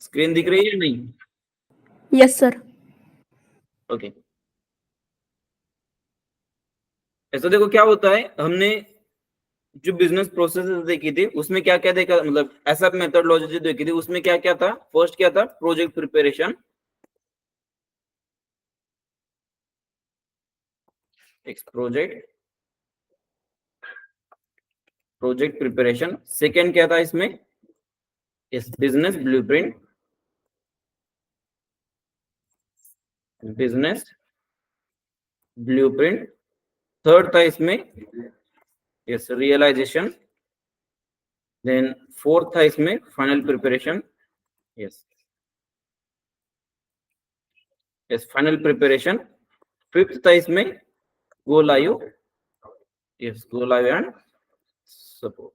Screen दिख रही है या नहीं? Yes sir. ओके, ऐसा देखो क्या होता है, हमने जो बिजनेस प्रोसेसेस देखी थी उसमें क्या क्या देखा, मतलब ऐसा मेथोडोलॉजी जो देखी थी उसमें क्या क्या था। फर्स्ट क्या था, project preparation, project project preparation. Second क्या था इसमें, इस business blueprint, business blueprint. Third था इसमें यस रियलाइजेशन। देन फोर्थ था इसमें final preparation. Yes yes final preparation. Fifth था इसमें go live. Yes go live and support.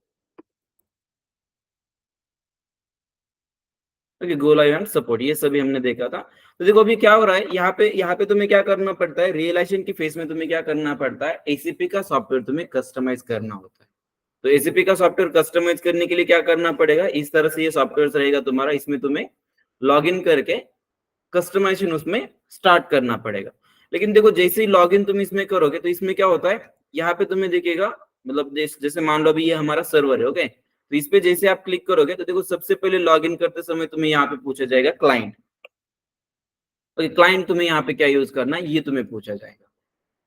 Okay, go live and support, ये सभी हमने देखा था। तो देखो अभी क्या हो रहा है यहाँ पे तुम्हें क्या करना पड़ता है, रियलाइजेशन की फेज में तुम्हें क्या करना पड़ता है, एसीपी का सॉफ्टवेयर तुम्हें कस्टमाइज करना होता है। तो एसीपी का सॉफ्टवेयर कस्टमाइज करने के लिए क्या करना पड़ेगा, इस तरह से ये सॉफ्टवेयर रहेगा तुम्हारा, इसमें तुम्हें लॉग इन करके कस्टमाइजेशन उसमें स्टार्ट करना पड़ेगा। लेकिन देखो जैसे ही लॉग इन तुम इसमें करोगे तो इसमें क्या होता है, यहाँ पे तुम्हें दिखेगा, मतलब जैसे मान लो अभी ये हमारा सर्वर है। ओके, तो इस पे जैसे आप क्लिक करोगे तो देखो सबसे पहले लॉग इन करते समय तुम्हें यहाँ पे पूछा जाएगा क्लाइंट। ओके, क्लाइंट तुम्हें यहाँ पे क्या यूज करना है ये तुम्हें पूछा जाएगा,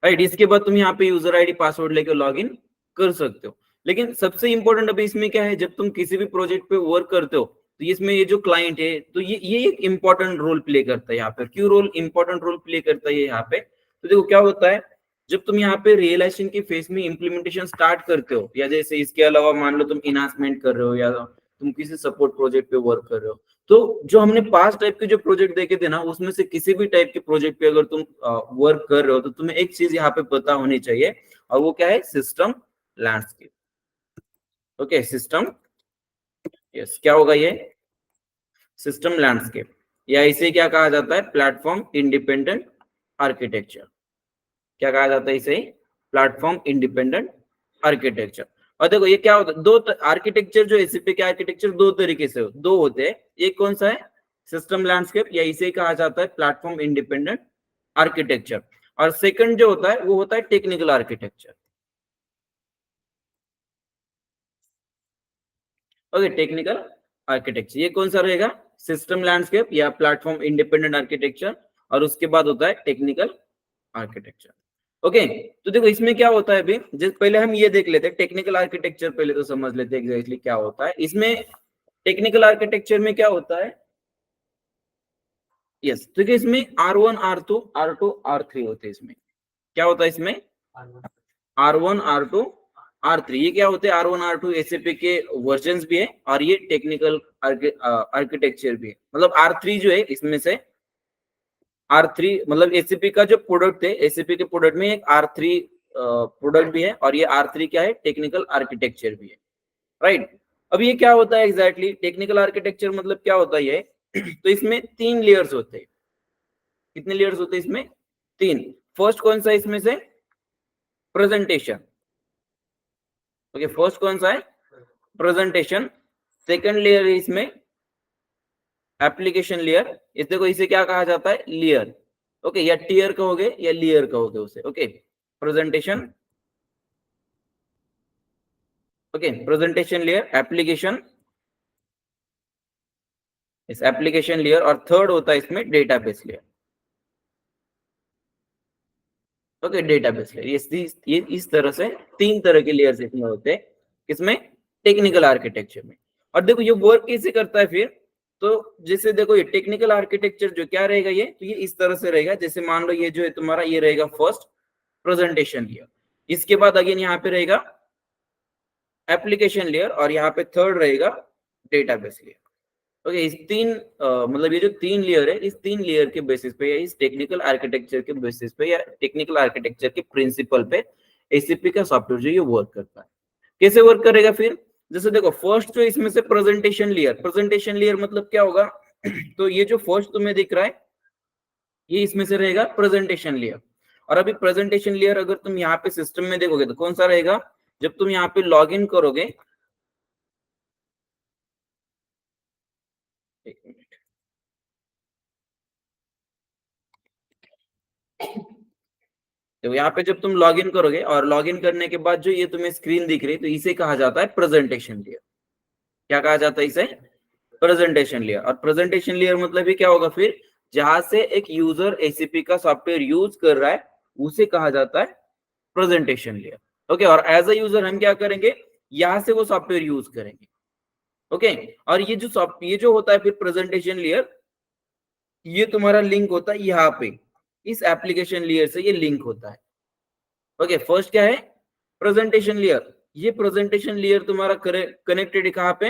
राइट। इसके बाद तुम यहाँ पे यूजर आईडी पासवर्ड लेके लॉग इन कर सकते हो। लेकिन सबसे इंपॉर्टेंट अभी इसमें क्या है, जब तुम किसी भी प्रोजेक्ट पे वर्क करते हो तो इसमें ये जो क्लाइंट है तो ये एक इंपॉर्टेंट रोल प्ले करता है यहाँ पे। क्यों रोल इंपॉर्टेंट रोल प्ले करता है ये यहाँ पे, तो देखो क्या होता है, जब तुम यहाँ पे रियलाइजेशन की फेज में इंप्लीमेंटेशन स्टार्ट करते हो, या जैसे इसके अलावा मान लो तुम इनहांसमेंट कर रहे हो या तुम किसी सपोर्ट प्रोजेक्ट पे वर्क कर रहे हो, तो जो हमने पांच टाइप के जो प्रोजेक्ट देखे थे ना उसमें से किसी भी टाइप के प्रोजेक्ट पे अगर तुम वर्क कर रहे हो तो तुम्हें एक चीज यहाँ पे पता होनी चाहिए, और वो क्या है, system landscape. Okay, system, yes क्या होगा ये, सिस्टम लैंडस्केप, या इसे क्या कहा जाता है, प्लेटफॉर्म इंडिपेंडेंट आर्किटेक्चर। क्या कहा जाता है इसे, प्लेटफॉर्म इंडिपेंडेंट आर्किटेक्चर। और देखो ये क्या होता है, दो आर्किटेक्चर जो एसीपी के आर्किटेक्चर दो तरीके से दो होते हैं। एक कौन सा है, सिस्टम लैंडस्केप, या इसे कहा जाता है प्लेटफॉर्म इंडिपेंडेंट आर्किटेक्चर। और सेकंड जो होता है वो होता है technical architecture. Okay, technical architecture ये कौन सा रहेगा, सिस्टम लैंडस्केप या प्लेटफॉर्म इंडिपेंडेंट आर्किटेक्चर, और उसके बाद होता है टेक्निकल आर्किटेक्चर। ओके, तो देखो इसमें क्या होता है, अभी जिस पहले हम ये देख लेते हैं टेक्निकल आर्किटेक्चर, पहले तो समझ लेते हैं एग्जैक्टली क्या होता है इसमें। टेक्निकल आर्किटेक्चर में क्या होता है, यस देखिए इसमें R1 R2 R2 R3 होते हैं। इसमें क्या होता है, इसमें R1 R2 R3, ये क्या होते हैं, R1 R2 एसएपी के वर्जन्स भी है और ये टेक्निकल आर्किटेक्चर भी है। मतलब R3 जो है इसमें से R3 मतलब एसीपी का जो प्रोडक्ट है, एसीपी के प्रोडक्ट में एक R3 प्रोडक्ट भी है, और ये R3 क्या है, टेक्निकल आर्किटेक्चर भी है, राइट। अब ये क्या होता है एग्जैक्टली, टेक्निकल आर्किटेक्चर मतलब क्या होता है ये तो इसमें तीन लेयर्स होते हैं। कितने लेयर्स होते हैं इसमें, तीन। फर्स्ट कौन सा है इसमें से, प्रेजेंटेशन। ओके, फर्स्ट कौन सा है, प्रेजेंटेशन। सेकंड लेयर है इसमें एप्लीकेशन लेयर, इस देखो इसे क्या कहा जाता है, लेयर। ओके, या टीयर कहोगे या लेयर कहोगे उसे। Okay, presentation, okay presentation layer, application, इस एप्लीकेशन लेयर, और थर्ड होता है इसमें database layer. Okay, database layer, ये इस तरह से तीन तरह के लेयर्स इसमें होते हैं, किसमें, टेक्निकल आर्किटेक्चर में। और देखो ये वर्क कैसे करता है फिर, तो जैसे देखो ये टेक्निकल आर्किटेक्चर जो क्या रहेगा ये, तो ये इस तरह से रहेगा, जैसे मान लो ये जो है तुम्हारा ये रहेगा फर्स्ट प्रेजेंटेशन लेयर, इसके बाद अगेन यहाँ पे रहेगा एप्लीकेशन लेयर, और यहाँ पे थर्ड रहेगा डेटाबेस लेयर। ओके, इस तीन मतलब ये जो तीन लेयर है, इस तीन लेयर के बेसिस पे या इस टेक्निकल आर्किटेक्चर के बेसिस पे या टेक्निकल आर्किटेक्चर के प्रिंसिपल पे एसीपी का सॉफ्टवेयर जो ये वर्क करता है। कैसे वर्क करेगा फिर, जैसे देखो फर्स्ट जो इसमें से प्रेजेंटेशन लेयर, प्रेजेंटेशन लेयर मतलब क्या होगा तो ये जो फर्स्ट तुम्हें दिख रहा है ये इसमें से रहेगा प्रेजेंटेशन लेयर। और अभी प्रेजेंटेशन लेयर अगर तुम यहाँ पे सिस्टम में देखोगे तो कौन सा रहेगा, जब तुम यहाँ पे लॉग इन करोगे, एक मिनट, तो यहाँ पे जब तुम लॉग इन करोगे और लॉग इन करने के बाद जो ये तुम्हें स्क्रीन दिख रही है, तो इसे कहा जाता है प्रेजेंटेशन लेयर। क्या कहा जाता है इसे? Presentation layer. और प्रेजेंटेशन लेयर मतलब ही क्या होगा फिर, जहां से एक यूजर एसीपी का सॉफ्टवेयर यूज कर रहा है उसे कहा जाता है प्रेजेंटेशन लेयर। ओके, और एज अ यूजर हम क्या करेंगे, यहां से वो सॉफ्टवेयर यूज करेंगे। ओके, और ये जो होता है फिर प्रेजेंटेशन लेयर, ये तुम्हारा लिंक होता है यहाँ पे, इस एप्लीकेशन लेयर से ये लिंक होता है। ओके, फर्स्ट क्या है, प्रेजेंटेशन लेयर। ये प्रेजेंटेशन लेयर तुम्हारा कनेक्टेड कहाँ पे,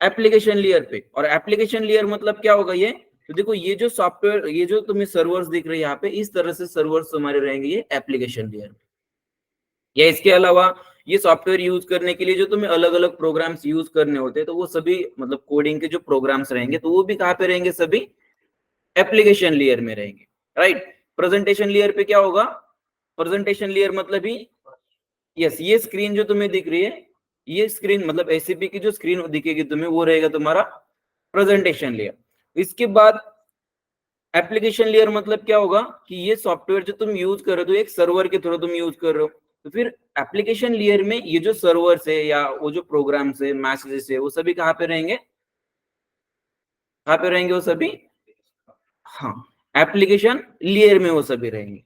एप्लीकेशन लेयर पे। और एप्लीकेशन लेयर मतलब क्या होगा ये, तो देखो ये जो सॉफ्टवेयर, ये जो तुम्हें सर्वर्स दिख रहे हैं यहाँ पे, इस तरह से सर्वर्स तुम्हारे रहेंगे ये एप्लीकेशन लेयर में। या इसके अलावा ये सॉफ्टवेयर यूज करने के लिए जो तुम्हें अलग अलग प्रोग्राम्स यूज करने होते हैं, तो वो सभी मतलब कोडिंग के जो प्रोग्राम्स रहेंगे तो वो भी कहाँ पे रहेंगे, सभी एप्लीकेशन लेयर में रहेंगे। राइट, प्रेजेंटेशन लेयर पे क्या होगा, प्रेजेंटेशन लेयर मतलब ही, यस, ये स्क्रीन जो तुम्हें दिख रही है, ये स्क्रीन मतलब एसीपी की जो स्क्रीन दिखेगी तुम्हें, वो रहेगा तुम्हारा प्रेजेंटेशन लेयर। इसके बाद एप्लीकेशन लेयर मतलब क्या होगा कि ये सॉफ्टवेयर जो तुम यूज कर रहे हो, तो एक सर्वर के थ्रू तुम यूज कर रहे हो, तो फिर एप्लीकेशन लेयर में ये जो सर्वर्स है या वो जो प्रोग्राम्स है, मैसेजेस है, वो सभी कहाँ पे रहेंगे, कहाँ पे रहेंगे वो सभी, हाँ, एप्लीकेशन लेयर में वो सभी रहेंगे।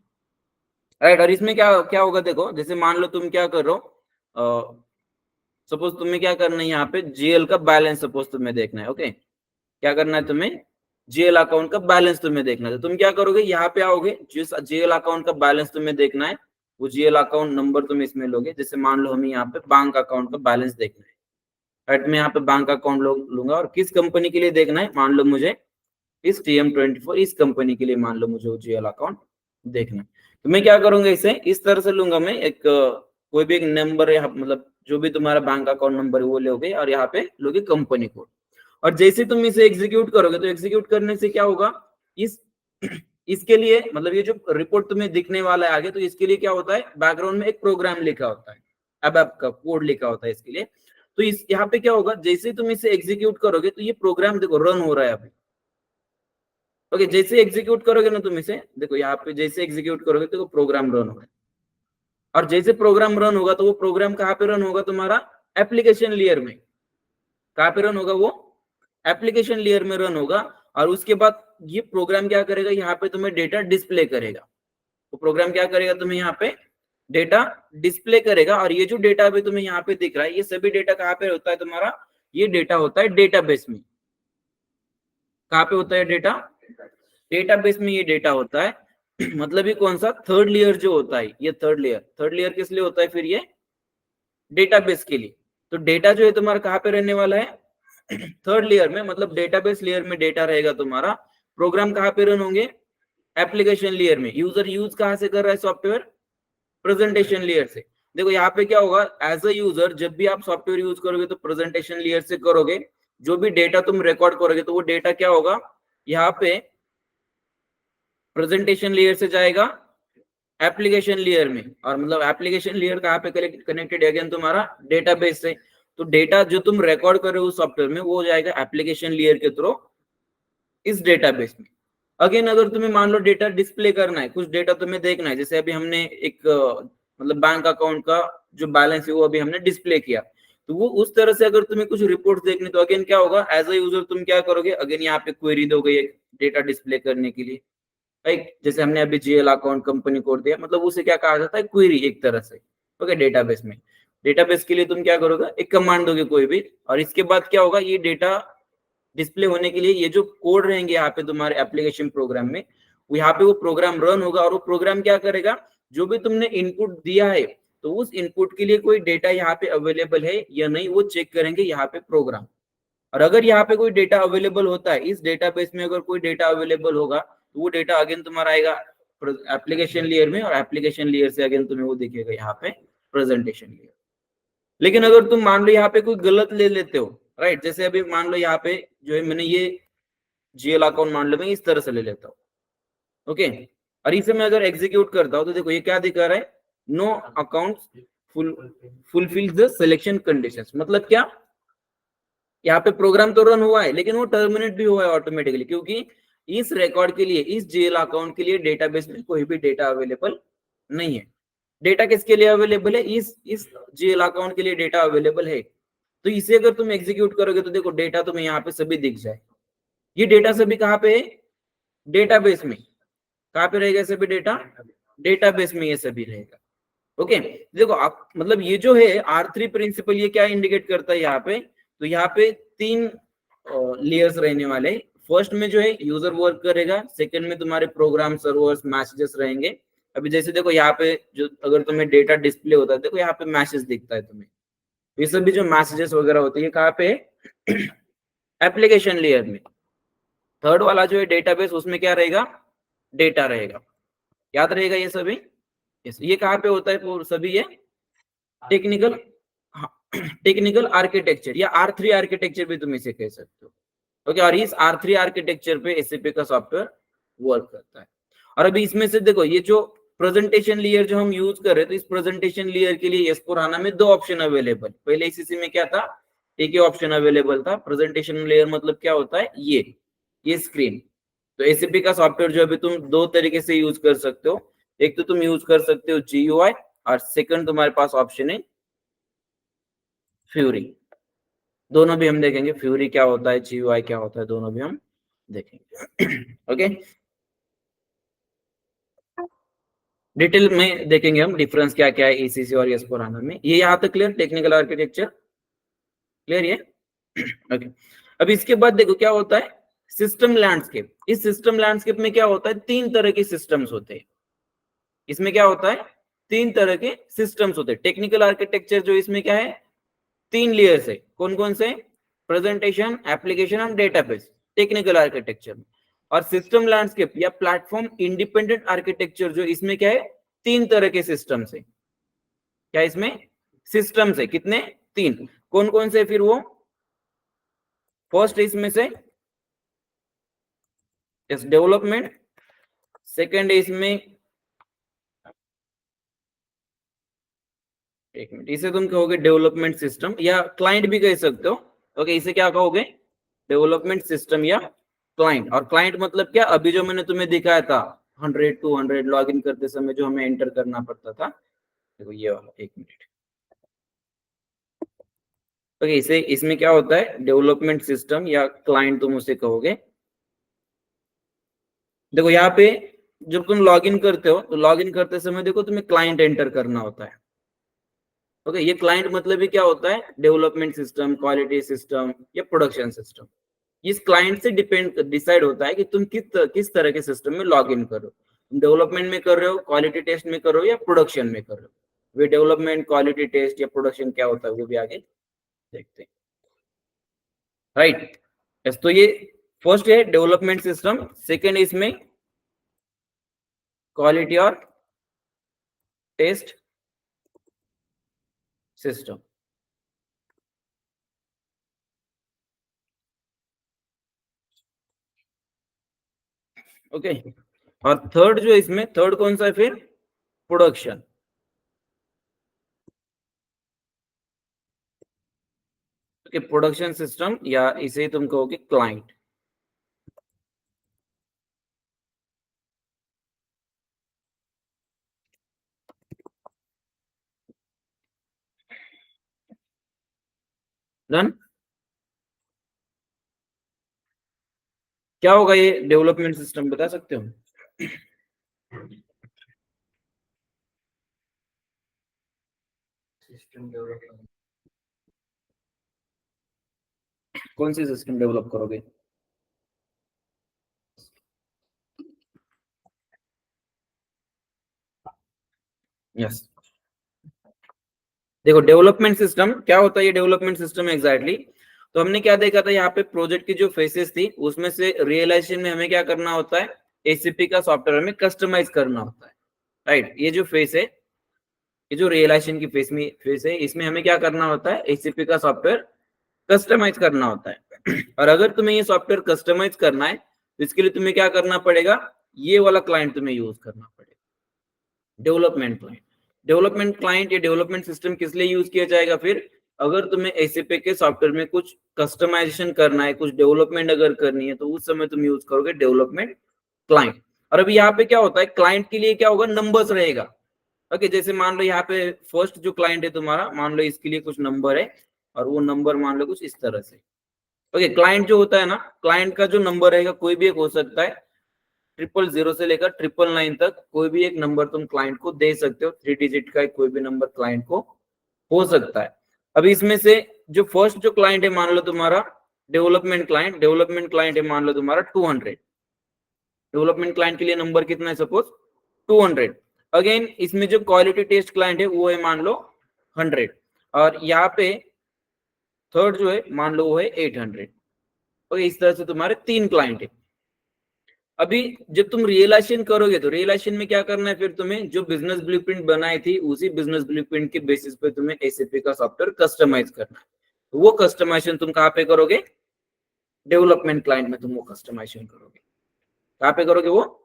राइट, और इसमें क्या क्या होगा, देखो जैसे मान लो तुम क्या कर रहे हो, सपोज तुम्हें क्या करना है, यहाँ पे जीएल का बैलेंस सपोज तुम्हें देखना है। ओके, क्या करना है तुम्हें, जीएल अकाउंट का बैलेंस तुम्हें देखना है। तो तुम क्या करोगे, यहाँ पे आओगे, जिस जीएल अकाउंट का बैलेंस तुम्हें देखना है, वो जीएल अकाउंट नंबर तुम इसमें लोगे। जैसे मान लो हमें यहाँ पे बैंक अकाउंट का बैलेंस देखना है, राइट, मैं यहाँ पे बैंक अकाउंट लूंगा, और किस कंपनी के लिए देखना है, मान लो मुझे इस TM24 इस कंपनी के लिए मान लो मुझे वो जीएल अकाउंट देखना है। तो मैं क्या करूंगा, इसे इस तरह से लूंगा, मैं एक कोई भी एक नंबर है, मतलब जो भी तुम्हारा बैंक अकाउंट नंबर है वो लोगे, और यहाँ पे लोगे कंपनी कोड। और जैसे तुम इसे एग्जीक्यूट करोगे, तो एग्जीक्यूट करने से क्या होगा, इस इसके लिए मतलब ये जो रिपोर्ट तुम्हें दिखने वाला है आगे, तो इसके लिए क्या होता है, बैकग्राउंड में एक प्रोग्राम लिखा होता है, अब आपका कोड लिखा होता है इसके लिए। तो इस यहाँ पे क्या होगा, जैसे तुम इसे एग्जीक्यूट करोगे, तो ये प्रोग्राम देखो रन हो रहा है अभी। ओके, जैसे एग्जीक्यूट करोगे ना तुम इसे, देखो यहाँ पे जैसे एग्जीक्यूट करोगे तो प्रोग्राम रन हो रहा है। और जैसे प्रोग्राम रन होगा, तो वो प्रोग्राम कहाँ पे रन होगा, तुम्हारा एप्लीकेशन लेयर में। कहाँ पे रन होगा वो, एप्लीकेशन लेयर में रन होगा। और उसके बाद ये प्रोग्राम क्या करेगा, यहाँ पे तुम्हें डेटा डिस्प्ले करेगा। तो प्रोग्राम क्या करेगा, तुम्हें यहाँ पे डेटा डिस्प्ले करेगा। और ये जो डेटा अभी तुम्हें यहाँ पे दिख रहा है, ये सभी डेटा कहाँ पे होता है तुम्हारा, ये डेटा होता है डेटाबेस में। कहाँ पे होता है डेटा, डेटाबेस में ये डेटा होता है। मतलब ये कौन सा, थर्ड लेयर जो होता है, ये थर्ड लेयर किस लिए होता है फिर, ये डेटाबेस के लिए। तो डेटा जो है तुम्हारा कहाँ पे रहने वाला है, थर्ड लेयर में, मतलब डेटाबेस लेयर में डेटा रहेगा तुम्हारा। प्रोग्राम कहाँ पे रन होंगे, एप्लीकेशन लेयर में। यूजर यूज कहाँ से कर रहा है सॉफ्टवेयर, प्रेजेंटेशन लेयर से। देखो यहाँ पे क्या होगा, एज अ यूजर जब भी आप सॉफ्टवेयर यूज करोगे तो प्रेजेंटेशन लेयर से करोगे। जो भी डेटा तुम रिकॉर्ड करोगे, तो वो डेटा क्या होगा, यहाँ पे प्रेजेंटेशन लेयर से जाएगा एप्लीकेशन लेयर में। और मतलब एप्लीकेशन लेयर कहाँ पे कनेक्टेड है, अगेन तुम्हारा डेटाबेस से। तो डेटा जो तुम रिकॉर्ड कर रहे हो सॉफ्टवेयर में, वो हो जाएगा एप्लीकेशन लेयर के थ्रू इस डेटाबेस में। अगेन अगर तुम्हें मान लो डेटा डिस्प्ले करना है, कुछ डेटा तुम्हें देखना है, जैसे अभी हमने एक मतलब बैंक अकाउंट का जो बैलेंस है वो अभी हमने डिस्प्ले किया, तो वो उस तरह से अगर तुम्हें कुछ रिपोर्ट देखनी, तो अगेन क्या होगा, एज अ यूजर तुम क्या करोगे, अगेन यहाँ पे क्वेरी दोगे एक डेटा डिस्प्ले करने के लिए। राइट, जैसे हमने अभी जीएल अकाउंट कंपनी कोड दिया, मतलब उसे क्या कहा जाता है, क्वेरी एक तरह से। ओके, डेटाबेस में, डेटाबेस के लिए तुम क्या करोगे, एक कमांड दोगे कोई भी। और इसके बाद क्या होगा, ये डेटा डिस्प्ले होने के लिए ये जो कोड रहेंगे यहाँ पे तुम्हारे एप्लीकेशन प्रोग्राम में, वो यहाँ पे वो प्रोग्राम रन होगा। और वो प्रोग्राम क्या करेगा, जो भी तुमने इनपुट दिया है, तो उस इनपुट के लिए कोई डेटा यहाँ पे अवेलेबल है या नहीं, वो चेक करेंगे यहाँ पे प्रोग्राम। और अगर यहाँ पे कोई डेटा अवेलेबल होता है, इस डेटाबेस में अगर कोई डेटा अवेलेबल होगा, तो वो डेटा अगेन तुम्हारा आएगा एप्लीकेशन लेयर में। और एप्लीकेशन लेयर से अगेन तुम्हें वो दिखेगा यहाँ पे प्रेजेंटेशन लेयर। लेकिन अगर तुम मान लो यहाँ पे कोई गलत ले लेते हो, राइट, जैसे अभी मान लो यहाँ पे जो है मैंने ये जीएल अकाउंट मान लो मैं इस तरह से ले लेता हूँ। ओके, और इसे मैं अगर एग्जीक्यूट करता हूँ, तो देखो ये क्या दिखा रहा है, no account fulfil the selection conditions. मतलब क्या, यहाँ पे प्रोग्राम तो रन हुआ है, लेकिन वो टर्मिनेट भी हुआ है ऑटोमेटिकली, क्योंकि इस रिकॉर्ड के लिए, इस जीएल अकाउंट के लिए डेटाबेस में कोई भी डेटा अवेलेबल नहीं है। डेटा किसके लिए अवेलेबल है? इस जीएल अकाउंट के लिए डेटा अवेलेबल है। तो इसे अगर तुम एग्जीक्यूट करोगे तो देखो डेटा तुम्हें यहाँ पे सभी दिख जाए। ये डेटा सभी कहाँ पे है? डेटाबेस में। कहाँ पे रहेगा सभी डेटा? डेटाबेस में ये सभी रहेगा। ओके, देखो आप मतलब ये जो है R3 प्रिंसिपल ये क्या इंडिकेट करता है यहाँ पे? तो यहाँ पे 3 लेयर्स रहने वाले। फर्स्ट में जो है यूजर वर्क करेगा, सेकंड में तुम्हारे प्रोग्राम सर्वर्स मैसेजेस रहेंगे। अभी जैसे देखो यहाँ पे जो अगर तुम्हें डेटा डिस्प्ले होता है, देखो यहाँ पे मैसेज दिखता है तुम्हें। ये सभी जो मैसेजेस वगैरह होते हैं कहाँ पे? एप्लीकेशन लेयर में। थर्ड वाला जो है डेटाबेस, उसमें क्या रहेगा? डेटा रहेगा। याद रहेगा ये सभी? ये कहाँ पे होता है वो सभी? ये टेक्निकल, टेक्निकल आर्किटेक्चर या R3 आर्किटेक्चर भी तुम इसे कह सकते हो। ओके, और इस R3 आर्किटेक्चर पे एसएपी का सॉफ्टवेयर वर्क करता है। और अभी इसमें से देखो ये जो प्रेजेंटेशन लेयर जो हम यूज कर रहे हैं, तो इस प्रेजेंटेशन लेयर के लिए S/4HANA में 2 ऑप्शन अवेलेबल। पहले ईसीसी में क्या था? एक ही ऑप्शन अवेलेबल था। प्रेजेंटेशन लेयर मतलब क्या होता है? ये स्क्रीन। तो एसएपी का सॉफ्टवेयर जो अभी तुम 2 तरीके से यूज कर सकते हो। एक तो तुम यूज कर सकते हो GUI, और सेकंड तुम्हारे पास ऑप्शन है फ्यूरी। दोनों भी हम देखेंगे, फ्यूरी क्या होता है, GUI क्या होता है, दोनों भी हम देखेंगे। ओके, डिटेल में देखेंगे हम डिफरेंस क्या क्या है ECC और S/4HANA में। ये यहाँ तक क्लियर? टेक्निकल आर्किटेक्चर क्लियर ये? ओके, अब इसके बाद देखो क्या होता है सिस्टम लैंडस्केप। इस सिस्टम लैंडस्केप में क्या होता है? 3 तरह के सिस्टम्स होते हैं। इसमें क्या होता है? 3 तरह के सिस्टम्स होते हैं। टेक्निकल आर्किटेक्चर जो इसमें क्या है? 3 लेयर्स है। कौन कौन से? प्रेजेंटेशन, एप्लीकेशन और डेटाबेस, टेक्निकल आर्किटेक्चर में। और सिस्टम लैंडस्केप या प्लेटफॉर्म इंडिपेंडेंट आर्किटेक्चर जो इसमें क्या है? 3 तरह के सिस्टम है। क्या इसमें सिस्टम है? कितने? 3। कौन कौन से फिर वो? फर्स्ट इसमें से इस डेवलपमेंट, सेकंड इसमें, एक मिनट, इसे तुम कहोगे डेवलपमेंट सिस्टम या क्लाइंट भी कह सकते हो। ओके, इसे क्या कहोगे? डेवलपमेंट सिस्टम या क्लाइंट। और क्लाइंट मतलब क्या? अभी जो मैंने तुम्हें दिखाया था 100 200 लॉग इन करते समय जो हमें एंटर करना पड़ता था, देखो ये वाला। एक मिनट। ओके, इसे इसमें क्या होता है? डेवलपमेंट सिस्टम या क्लाइंट तुम उसे कहोगे। देखो यहाँ पे जब तुम लॉग इन करते हो तो लॉग इन करते समय देखो तुम्हें क्लाइंट एंटर करना होता है। ओके, ये क्लाइंट मतलब ही क्या होता है? डेवलपमेंट सिस्टम, क्वालिटी सिस्टम या प्रोडक्शन सिस्टम। इस क्लाइंट से डिसाइड होता है कि तुम किस तरह के सिस्टम में लॉग इन करो। तुम डेवलपमेंट में कर रहे हो, क्वालिटी टेस्ट में कर रहे हो या प्रोडक्शन में कर रहे हो। वे डेवलपमेंट, क्वालिटी टेस्ट या प्रोडक्शन क्या होता है वो भी आगे देखते हैं। Right, yes. तो ये फर्स्ट है डेवलपमेंट सिस्टम, सेकेंड इसमें क्वालिटी और टेस्ट सिस्टम। ओके, और थर्ड जो इसमें, थर्ड कौन सा है फिर? प्रोडक्शन। ओके, प्रोडक्शन सिस्टम या इसे तुम कहोगे क्लाइंट। डन। क्या होगा ये डेवलपमेंट सिस्टम, बता सकते हो? सिस्टम डेवलपमेंट, कौन सी सिस्टम डेवलप करोगे? यस, देखो डेवलपमेंट सिस्टम क्या होता है? ये डेवलपमेंट सिस्टम एग्जैक्टली तो हमने क्या देखा था यहाँ पे? प्रोजेक्ट की जो फेसेस थी उसमें से रियलाइजेशन में हमें क्या करना होता है? एसीपी का सॉफ्टवेयर हमें कस्टमाइज करना होता है। राइट, ये जो फेस है, ये जो रियलाइजेशन की फेस है, इसमें हमें क्या करना होता है? एसीपी का सॉफ्टवेयर कस्टमाइज करना होता है। और अगर तुम्हें ये सॉफ्टवेयर कस्टमाइज करना है तो इसके लिए तुम्हें क्या करना पड़ेगा? ये वाला क्लाइंट तुम्हें यूज करना पड़ेगा, डेवलपमेंट क्लाइंट। डेवलपमेंट क्लाइंट या डेवलपमेंट सिस्टम किस लिए यूज किया जाएगा फिर? अगर तुम्हें एसीपी के सॉफ्टवेयर में कुछ कस्टमाइजेशन करना है, कुछ डेवलपमेंट अगर करनी है, तो उस समय तुम यूज करोगे डेवलपमेंट क्लाइंट। और अभी यहाँ पे क्या होता है? क्लाइंट के लिए क्या होगा? नंबर्स रहेगा। ओके, जैसे मान लो यहाँ पे फर्स्ट जो क्लाइंट है तुम्हारा, मान लो इसके लिए कुछ नंबर है और वो नंबर मान लो कुछ इस तरह से। ओके, क्लाइंट जो होता है ना, क्लाइंट का जो नंबर रहेगा कोई भी एक हो सकता है, 000 से लेकर 999 तक कोई भी एक नंबर तुम क्लाइंट को दे सकते हो, 3 डिजिट का कोई भी नंबर क्लाइंट को हो सकता है। अभी इसमें से जो फर्स्ट जो क्लाइंट है मान लो तुम्हारा डेवलपमेंट क्लाइंट है मान लो तुम्हारा 200। डेवलपमेंट क्लाइंट के लिए नंबर कितना है, सपोज 200। अगेन इसमें जो क्वालिटी टेस्ट क्लाइंट है वो है मान लो 100, और यहाँ पे थर्ड जो है मान लो वो है 800। और इस तरह से तुम्हारे 3 क्लाइंट है। अभी जब तुम रियलाइजेशन करोगे तो रियलाइजेशन में क्या करना है, फिर तुम्हें जो बिजनेस ब्लूप्रिंट बनाई थी उसी बिजनेस ब्लूप्रिंट के बेसिस पे तुम्हें एसएपी का सॉफ्टवेयर कस्टमाइज करना है। तो वो कस्टमाइजेशन तुम कहाँ पे करोगे, डेवलपमेंट क्लाइंट में तुम वो कस्टमाइजेशन करोगे। कहाँ पे करोगे, वो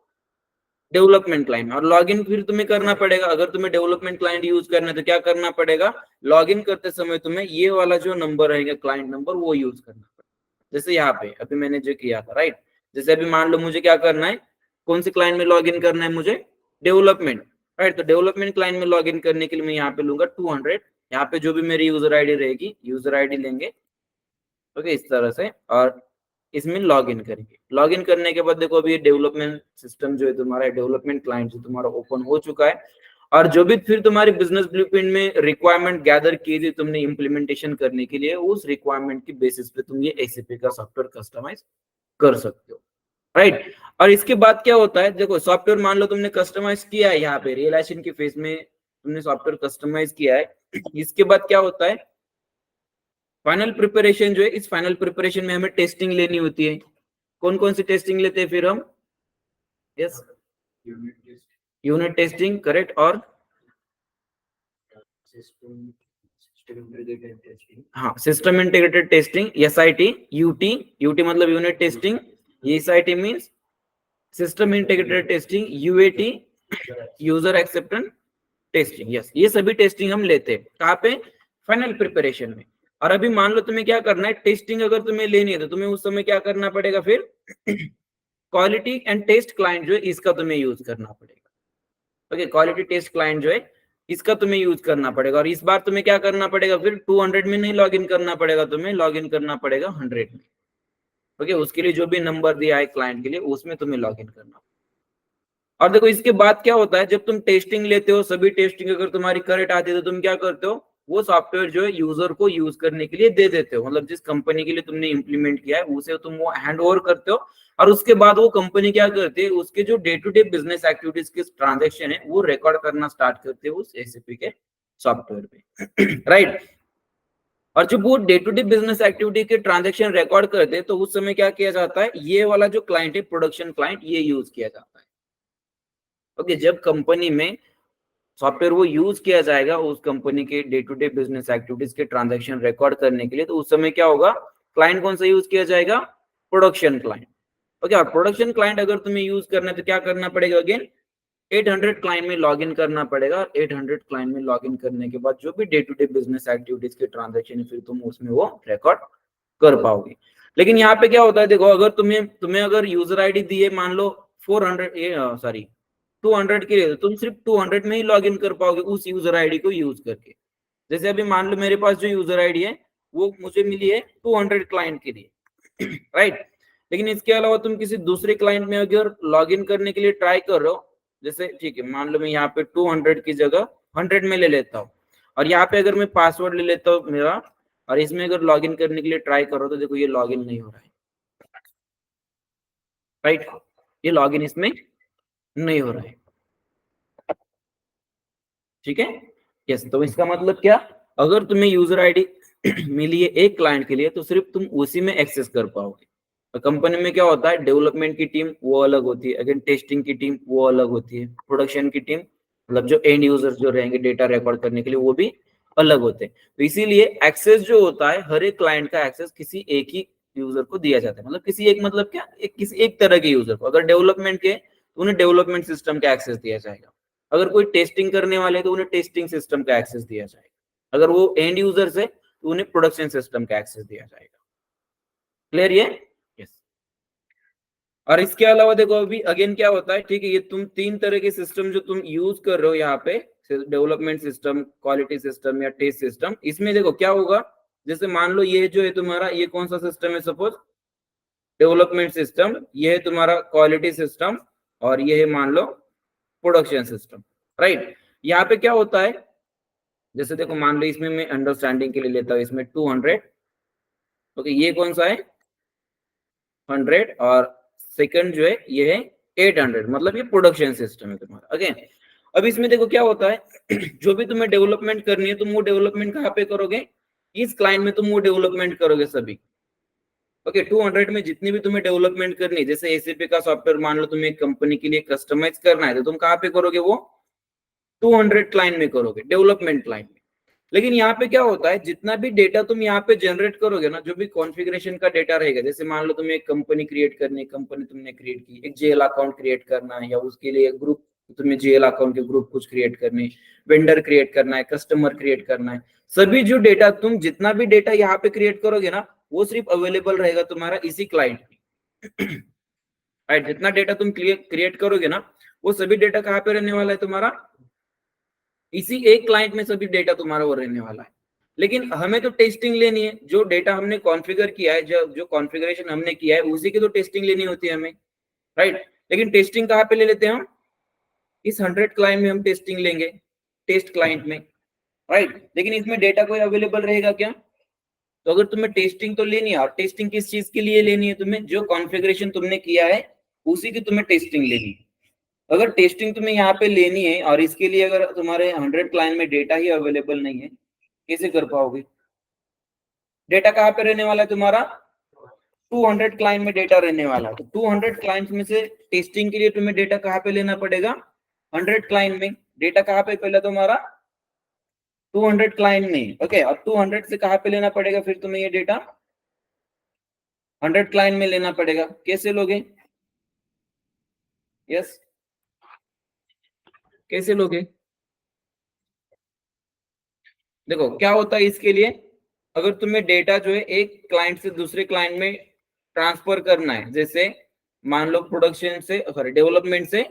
डेवलपमेंट क्लाइंट में। और लॉगिन फिर तुम्हें करना पड़ेगा, अगर तुम्हें डेवलपमेंट क्लाइंट यूज करना है तो क्या करना पड़ेगा, लॉगिन करते समय तुम्हें ये वाला जो नंबर रहेगा क्लाइंट नंबर वो यूज करना पड़ेगा। जैसे यहाँ पे अभी मैंने जो किया था, राइट। जैसे अभी मान लो मुझे क्या करना है, कौन से क्लाइंट में लॉगिन करना है मुझे, डेवलपमेंट, राइट। तो डेवलपमेंट क्लाइंट में लॉगिन करने के लिए मैं यहाँ पे लूंगा 200। यहाँ पे जो भी मेरी यूजर आईडी रहेगी, यूजर आईडी लेंगे, ओके, इस तरह से, और इसमें लॉगिन करेंगे। लॉगिन करने के बाद देखो अभी डेवलपमेंट सिस्टम जो है तुम्हारा, डेवलपमेंट क्लाइंट जो तुम्हारा ओपन हो चुका है। और जो भी फिर तुम्हारी बिजनेस ब्लूप्रिंट में रिक्वायरमेंट गैदर की थी तुमने इम्प्लीमेंटेशन करने के लिए, उस रिक्वायरमेंट की बेसिस पे तुम ये एसएपी का सॉफ्टवेयर कस्टमाइज कर सकते हो, राइट। और इसके बाद क्या होता है, देखो सॉफ्टवेयर मान लो तुमने कस्टमाइज किया है, यहाँ पे रियलाइजेशन के फेज में तुमने सॉफ्टवेयर कस्टमाइज किया है। इसके बाद क्या होता है, फाइनल प्रिपरेशन जो है, इस फाइनल प्रिपरेशन में हमें टेस्टिंग लेनी होती है। कौन कौन सी टेस्टिंग लेते हैं फिर हम, यस, यूनिट टेस्टिंग, करेक्ट, और हाँ, system integrated testing, SIT, UT, UT मतलब unit testing, SIT means system integrated testing, UAT user acceptance testing, yes, ये सभी टेस्टिंग हम लेते हैं कहाँ पे, फाइनल प्रिपरेशन में। और अभी मान लो तुम्हें क्या करना है, टेस्टिंग अगर तुम्हें लेनी है तो तुम्हें उस समय क्या करना पड़ेगा, फिर क्वालिटी एंड टेस्ट क्लाइंट जो है इसका तुम्हें यूज करना पड़ेगा। ओके, क्वालिटी टेस्ट क्लाइंट जो है इसका तुम्हें यूज करना पड़ेगा। और इस बार तुम्हें क्या करना पड़ेगा, फिर 200 में नहीं लॉगिन करना पड़ेगा, तुम्हें लॉगिन करना पड़ेगा 100 में। ओके, उसके लिए जो भी नंबर दिया है क्लाइंट के लिए उसमें तुम्हें लॉगिन करना। और देखो इसके बाद क्या होता है, जब तुम टेस्टिंग लेते हो, सभी टेस्टिंग अगर तुम्हारी करेक्ट आती है तो तुम क्या करते हो, वो सॉफ्टवेयर जो है यूजर को यूज करने के लिए दे देते हो। मतलब जिस कंपनी के लिए तुमने इंप्लीमेंट किया है उसे तुम वो हैंड ओवर करते हो। और उसके बाद वो कंपनी क्या करती है, उसके जो day to day business activities के ट्रांजेक्शन है वो रिकॉर्ड करना स्टार्ट करते हो उस एसएपी के सॉफ्टवेयर पे, राइट। और जब वो day to day business activity के ट्रांजेक्शन रिकॉर्ड करते हैं तो उस समय क्या किया जाता है, ये वाला जो क्लाइंट है प्रोडक्शन क्लाइंट, ये यूज किया जाता है। ओके, जब कंपनी में सॉफ्टवेयर वो यूज किया जाएगा उस कंपनी के day to day business activities के ट्रांजैक्शन रिकॉर्ड करने के लिए, तो उस समय क्या होगा, क्लाइंट कौन सा यूज किया जाएगा, प्रोडक्शन क्लाइंट। ओके, और प्रोडक्शन क्लाइंट अगर तुम्हें यूज करना है तो क्या करना पड़ेगा, अगेन 800 क्लाइंट में लॉगिन करना पड़ेगा। और 800 क्लाइंट में लॉगिन करने के बाद जो भी day to day business activities के ट्रांजैक्शन फिर तुम उसमें वो रिकॉर्ड कर पाओगे। लेकिन यहाँ पे क्या होता है, देखो अगर तुम्हें अगर यूजर आईडी दी है मान लो 200 के लिए, तो तुम सिर्फ 200 में ही लॉग इन कर पाओगे उस यूजर आईडी को यूज करके। जैसे अभी मान लो मेरे पास जो यूजर आईडी है वो मुझे मिली है 200 क्लाइंट के लिए, राइट। लेकिन इसके अलावा तुम किसी दूसरे क्लाइंट में अगर लॉग इन करने के लिए ट्राई कर रहे हो, जैसे ठीक है मान लो मैं यहाँ पे 200 की जगह 100 में ले लेता हूँ, और यहाँ पे अगर मैं पासवर्ड ले लेता हूँ मेरा, और इसमें अगर लॉग इन करने के लिए ट्राई करो तो देखो ये लॉग इन नहीं हो रहा है, राइट। ये लॉग इन इसमें नहीं हो रहा है, ठीक है, यस। तो इसका मतलब क्या, अगर तुम्हें यूजर आईडी मिली है एक क्लाइंट के लिए तो सिर्फ तुम उसी में एक्सेस कर पाओगे। तो कंपनी में क्या होता है, डेवलपमेंट की टीम वो अलग होती है, अगेन टेस्टिंग की टीम वो अलग होती है, प्रोडक्शन की टीम मतलब जो एंड यूजर्स जो रहेंगे डेटा रिकॉर्ड करने के लिए वो भी अलग होते हैं। तो इसीलिए एक्सेस जो होता है, हर एक क्लाइंट का एक्सेस किसी एक ही यूजर को दिया जाता है। मतलब किसी एक मतलब क्या, किसी एक तरह के यूजर को। अगर डेवलपमेंट के तो उन्हें डेवलपमेंट सिस्टम का एक्सेस दिया जाएगा, अगर कोई टेस्टिंग करने वाले तो उन्हें टेस्टिंग सिस्टम का एक्सेस दिया जाएगा, अगर वो एंड यूजर है तो उन्हें प्रोडक्शन सिस्टम का एक्सेस दिया जाएगा। क्लियर ये, यस। और इसके अलावा देखो अभी अगेन क्या होता है, ठीक है, ये तुम तीन तरह के सिस्टम जो तुम यूज कर रहे हो यहाँ पे, डेवलपमेंट सिस्टम, क्वालिटी सिस्टम या टेस्ट सिस्टम, इसमें देखो क्या होगा, जैसे मान लो ये जो है तुम्हारा, ये कौन सा सिस्टम है, सपोज डेवलपमेंट सिस्टम, ये है तुम्हारा क्वालिटी सिस्टम, और ये है मान लो प्रोडक्शन सिस्टम, राइट। यहाँ पे क्या होता है, जैसे देखो मान लो इसमें मैं अंडरस्टैंडिंग के लिए लेता हूँ इसमें 200, ओके, ये कौन सा है 100, और सेकंड जो है ये है 800, मतलब ये प्रोडक्शन सिस्टम है तुम्हारा। अगेन अब इसमें देखो क्या होता है जो भी तुम्हें डेवलपमेंट करनी है, तुम वो डेवलपमेंट कहाँ पे करोगे, इस क्लाइंट में तुम वो डेवलपमेंट करोगे सभी। ओके 200 में जितनी भी तुम्हें डेवलपमेंट करनी है, जैसे एसीपी का सॉफ्टवेयर मान लो तुम्हें एक कंपनी के लिए कस्टमाइज करना है, तो तुम कहाँ पे करोगे, वो 200 क्लाइंट में करोगे, डेवलपमेंट क्लाइंट में। लेकिन यहाँ पे क्या होता है, जितना भी डेटा तुम यहाँ पे जनरेट करोगे ना, जो भी कॉन्फ़िगरेशन का डेटा रहेगा, जैसे मान लो तुम्हें एक कंपनी क्रिएट करनी है, कंपनी तुमने क्रिएट की, एक जेएल अकाउंट क्रिएट करना है, या उसके लिए ग्रुप, तुम्हें जेएल अकाउंट के ग्रुप कुछ क्रिएट करने, वेंडर क्रिएट करना है, कस्टमर क्रिएट करना है, सभी जो डेटा तुम जितना भी डेटा यहाँ पे क्रिएट करोगे ना, वो सिर्फ अवेलेबल रहेगा तुम्हारा इसी क्लाइंट में। राइट, जितना डेटा तुम क्रिएट करोगे ना, वो सभी डेटा कहाँ पे रहने वाला है तुम्हारा, इसी एक क्लाइंट में सभी डेटा तुम्हारा वो रहने वाला है। लेकिन हमें तो टेस्टिंग लेनी है, जो डेटा हमने कॉन्फ़िगर किया है, जो कॉन्फ़िगरेशन हमने किया है, उसी की तो टेस्टिंग लेनी होती है हमें, राइट। लेकिन टेस्टिंग कहाँ पे ले लेते हैं हम, इस 100 क्लाइंट में हम टेस्टिंग लेंगे, टेस्ट क्लाइंट में, राइट। लेकिन इसमें डेटा कोई अवेलेबल रहेगा क्या, तो अगर तुम्हें टेस्टिंग तो लेनी है, और टेस्टिंग किस चीज के लिए लेनी है, तुम्हें जो कॉन्फ़िगरेशन तुमने किया है उसी की तुम्हें टेस्टिंग लेनी है। अगर टेस्टिंग तुम्हें यहाँ पे लेनी है, और इसके लिए अगर तुम्हारे 100 क्लाइंट में डेटा ही अवेलेबल नहीं है, कैसे कर पाओगे। डेटा कहाँ पे रहने वाला है तुम्हारा, 200 क्लाइंट में डेटा रहने वाला है। तो 200 क्लाइंट में से टेस्टिंग के लिए तुम्हें डेटा कहाँ पे लेना पड़ेगा, 100 क्लाइंट में। डेटा कहाँ पे पहले तुम्हारा 200 क्लाइंट में, ओके। और 200 से कहाँ पे लेना पड़ेगा फिर तुम्हें ये डेटा, 100 क्लाइंट में लेना पड़ेगा। कैसे लोगे, यस, कैसे लोगे, देखो क्या होता है इसके लिए, अगर तुम्हें डेटा जो है एक क्लाइंट से दूसरे क्लाइंट में ट्रांसफर करना है, जैसे मान लो प्रोडक्शन से, सॉरी डेवलपमेंट से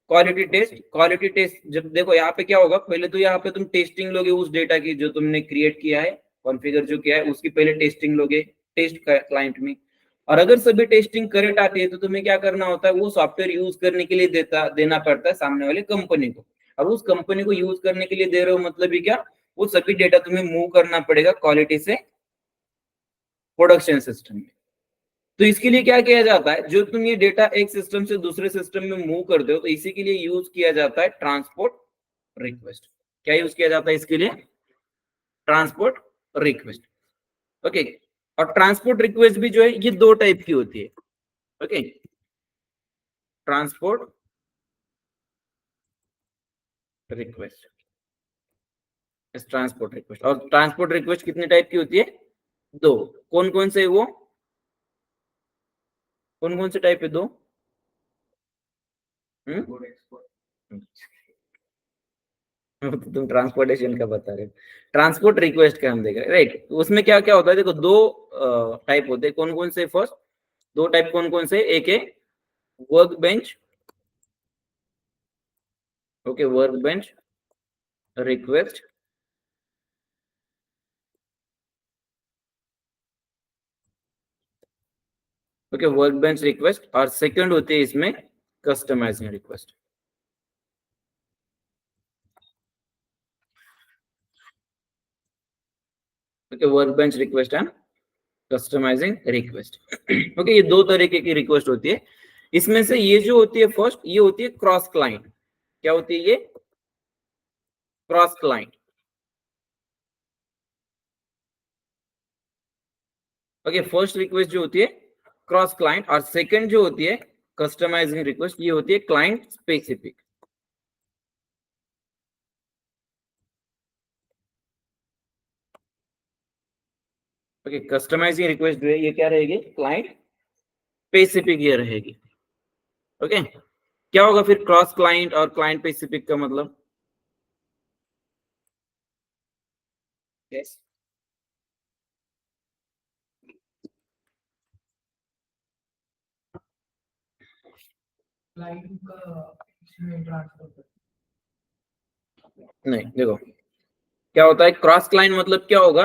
क्वालिटी टेस्ट, क्वालिटी टेस्ट, जब देखो यहाँ पे क्या होगा, पहले तो यहाँ पे तुम टेस्टिंग लोगे उस डेटा की जो तुमने क्रिएट किया है, कॉन्फ़िगर जो किया है, उसकी पहले टेस्टिंग लोगे टेस्ट क्लाइंट में। और अगर सभी टेस्टिंग करेक्ट आती है, तो तुम्हें क्या करना होता है, वो सॉफ्टवेयर यूज करने के लिए देना पड़ता है सामने वाली कंपनी को। अब उस कंपनी को यूज करने के लिए दे रहे हो, मतलब ही क्या, वो सभी डेटा तुम्हें मूव करना पड़ेगा क्वालिटी से प्रोडक्शन सिस्टम में। तो इसके लिए क्या किया जाता है, जो तुम ये डेटा एक सिस्टम से दूसरे सिस्टम में मूव करते हो, तो इसी के लिए यूज किया जाता है ट्रांसपोर्ट रिक्वेस्ट। क्या यूज किया जाता है इसके लिए, ट्रांसपोर्ट रिक्वेस्ट, ओके। और ट्रांसपोर्ट रिक्वेस्ट भी जो है ये दो टाइप की होती है, ओके। ट्रांसपोर्ट रिक्वेस्ट, इस ट्रांसपोर्ट रिक्वेस्ट, और ट्रांसपोर्ट रिक्वेस्ट कितने टाइप की होती है, दो। कौन कौन से वो, कौन कौन से टाइप है दो, तो तुम ट्रांसपोर्टेशन का बता रहे हो, ट्रांसपोर्ट रिक्वेस्ट का हम देख रहे हैं, राइट। तो उसमें क्या क्या होता है, देखो दो टाइप होते हैं, कौन कौन से, फर्स्ट दो टाइप कौन कौन से, एक है work bench, okay, work bench request, okay, work bench request, और सेकंड होती है इसमें customising request, okay, work bench request and customising request, okay. ये दो तरीके की रिक्वेस्ट होती है। इसमें से ये जो होती है फर्स्ट, ये होती है क्रॉस क्लाइंट। क्या होती है ये, cross client, okay. First request जो होती है क्रॉस क्लाइंट, और सेकंड जो होती है कस्टमाइजिंग रिक्वेस्ट, ये होती है client specific, okay. Customising request जो है ये क्या रहेगी, क्लाइंट स्पेसिफिक ये रहेगी, ओके। क्या होगा फिर क्रॉस क्लाइंट और क्लाइंट स्पेसिफिक का मतलब, yes. नहीं, देखो क्या होता है क्रॉस क्लाइंट मतलब क्या होगा,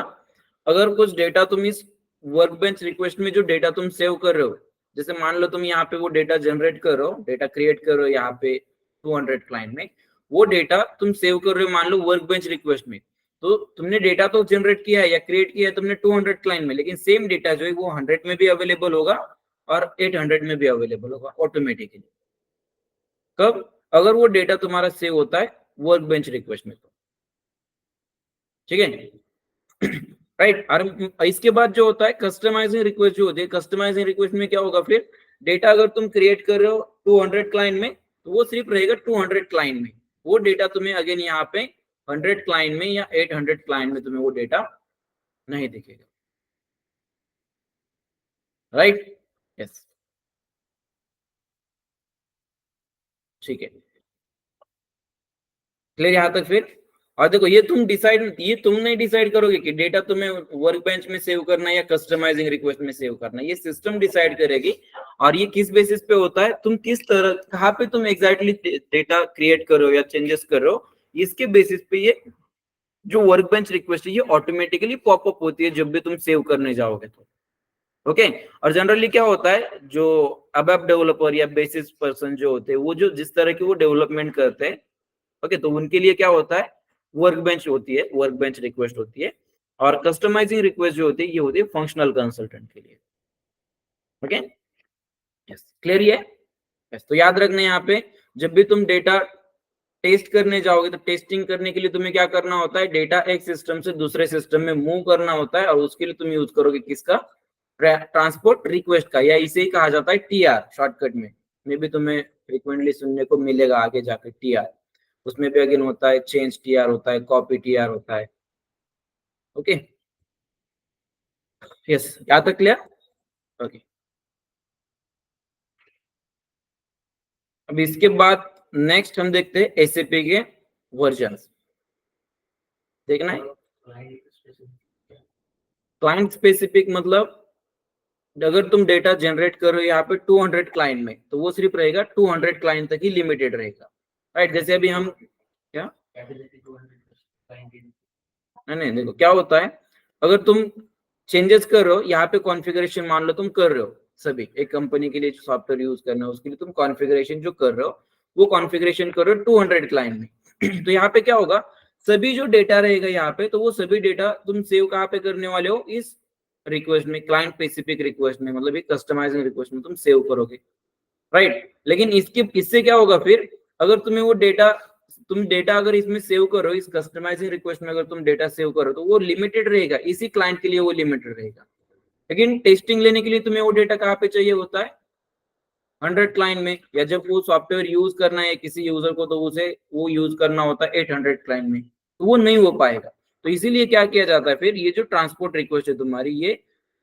अगर कुछ डेटा तुम इस वर्कबेंच रिक्वेस्ट में जो डेटा तुम सेव कर रहे हो, जैसे मान लो तुम यहाँ पे वो डेटा जनरेट कर रहे हो, डेटा क्रिएट कर रहे हो यहाँ पे 200 क्लाइंट में, वो डेटा तुम सेव कर रहे हो मान लो वर्कबेंच रिक्वेस्ट में, तो तुमने डेटा तो जनरेट किया है या क्रिएट किया है तुमने 200 क्लाइंट में, लेकिन सेम डेटा जो है वो 100 में भी अवेलेबल होगा और 800 में भी अवेलेबल होगा ऑटोमेटिकली। कब? अगर वो डेटा तुम्हारा सेव होता है वर्कबेंच रिक्वेस्ट में, तो ठीक है राइट। और इसके बाद जो होता है कस्टमाइजिंग रिक्वेस्ट जो होती है, कस्टमाइजिंग रिक्वेस्ट में क्या होगा फिर, डेटा अगर तुम क्रिएट कर रहे हो 200 क्लाइंट में तो वो सिर्फ रहेगा 200 क्लाइंट में, वो डेटा तुम्हें अगेन यहाँ पे 100 क्लाइंट में या 800 क्लाइंट में तुम्हें वो डेटा नहीं दिखेगा, राइट। यस, ठीक है, क्लियर यहाँ तक फिर। और देखो ये तुम नहीं डिसाइड करोगे कि डेटा तुम्हें वर्क बेंच में सेव करना है या कस्टमाइजिंग रिक्वेस्ट में सेव करना है, ये सिस्टम डिसाइड करेगी। और ये किस बेसिस पे होता है, तुम किस तरह कहाँ पे तुम एग्जैक्टली डेटा क्रिएट कर रहे हो या चेंजेस कर रहे हो, इसके बेसिस पे ये जो वर्क बेंच रिक्वेस्ट है ये ऑटोमेटिकली पॉपअप होती है जब भी तुम सेव करने जाओगे तो, ओके। और जनरली क्या होता है, जो अब डेवलपर या बेसिस पर्सन जो होते हैं वो जो जिस तरह की वो डेवलपमेंट करते हैं, ओके, तो उनके लिए क्या होता है वर्क बेंच होती है, वर्क बेंच रिक्वेस्ट होती है। और कस्टमाइजिंग रिक्वेस्ट जो होती है ये होती है फंक्शनल कंसल्टेंट के लिए, ओके। यस, क्लियर है। यस, तो याद रखना यहाँ पे जब भी तुम डेटा टेस्ट करने जाओगे तो टेस्टिंग करने के लिए तुम्हें क्या करना होता है, डेटा एक सिस्टम से दूसरे सिस्टम में मूव करना होता है, और उसके लिए तुम यूज करोगे किसका, ट्रांसपोर्ट रिक्वेस्ट का, या इसे ही कहा जाता है टीआर शॉर्टकट में। भी तुम्हें फ्रिक्वेंटली सुनने को मिलेगा आगे जाकर टीआर, उसमें भी अगेन होता है चेंज टीआर होता है, कॉपी टीआर होता है, ओके। यस, यहाँ तक क्लियर, ओके। अब इसके बाद नेक्स्ट हम देखते हैं एसएपी के वर्जन्स, देखना है। क्लाइंट स्पेसिफिक मतलब अगर तुम डेटा जनरेट करो यहाँ पे 200 क्लाइंट में तो वो सिर्फ रहेगा 200 क्लाइंट तक ही लिमिटेड रहेगा, राइट। जैसे अभी हम क्या नहीं, देखो क्या होता है, अगर तुम चेंजेस कर रहे हो यहाँ पे कॉन्फ़िगरेशन मान लो तुम कर रहे हो, सभी एक कंपनी के लिए जो सॉफ्टवेयर यूज करना है उसके लिए तुम कॉन्फ़िगरेशन जो कर रहे हो वो कॉन्फ़िगरेशन कर रहे हो 200 क्लाइंट में तो यहाँ पे क्या होगा, सभी जो डेटा रहेगा यहाँ पे तो वो सभी डेटा तुम सेव कहाँ पे करने वाले हो, इस रिक्वेस्ट में, क्लाइंट स्पेसिफिक रिक्वेस्ट में, मतलब एक कस्टमाइजिंग रिक्वेस्ट में तुम सेव करोगे, राइट। लेकिन इससे क्या होगा फिर, अगर तुम्हें वो डेटा अगर इसमें सेव करो, इस कस्टमाइजिंग रिक्वेस्ट में अगर तुम डेटा सेव करो तो वो लिमिटेड रहेगा, इसी क्लाइंट के लिए वो लिमिटेड रहेगा। लेकिन टेस्टिंग लेने के लिए तुम्हें वो डेटा कहाँ पे चाहिए होता है, 100 क्लाइंट में, या जब वो सॉफ्टवेयर यूज करना है किसी यूजर को तो उसे वो यूज करना होता है 800 क्लाइंट में, तो वो नहीं हो पाएगा। तो इसीलिए क्या किया जाता है फिर, ये जो ट्रांसपोर्ट रिक्वेस्ट है तुम्हारी ये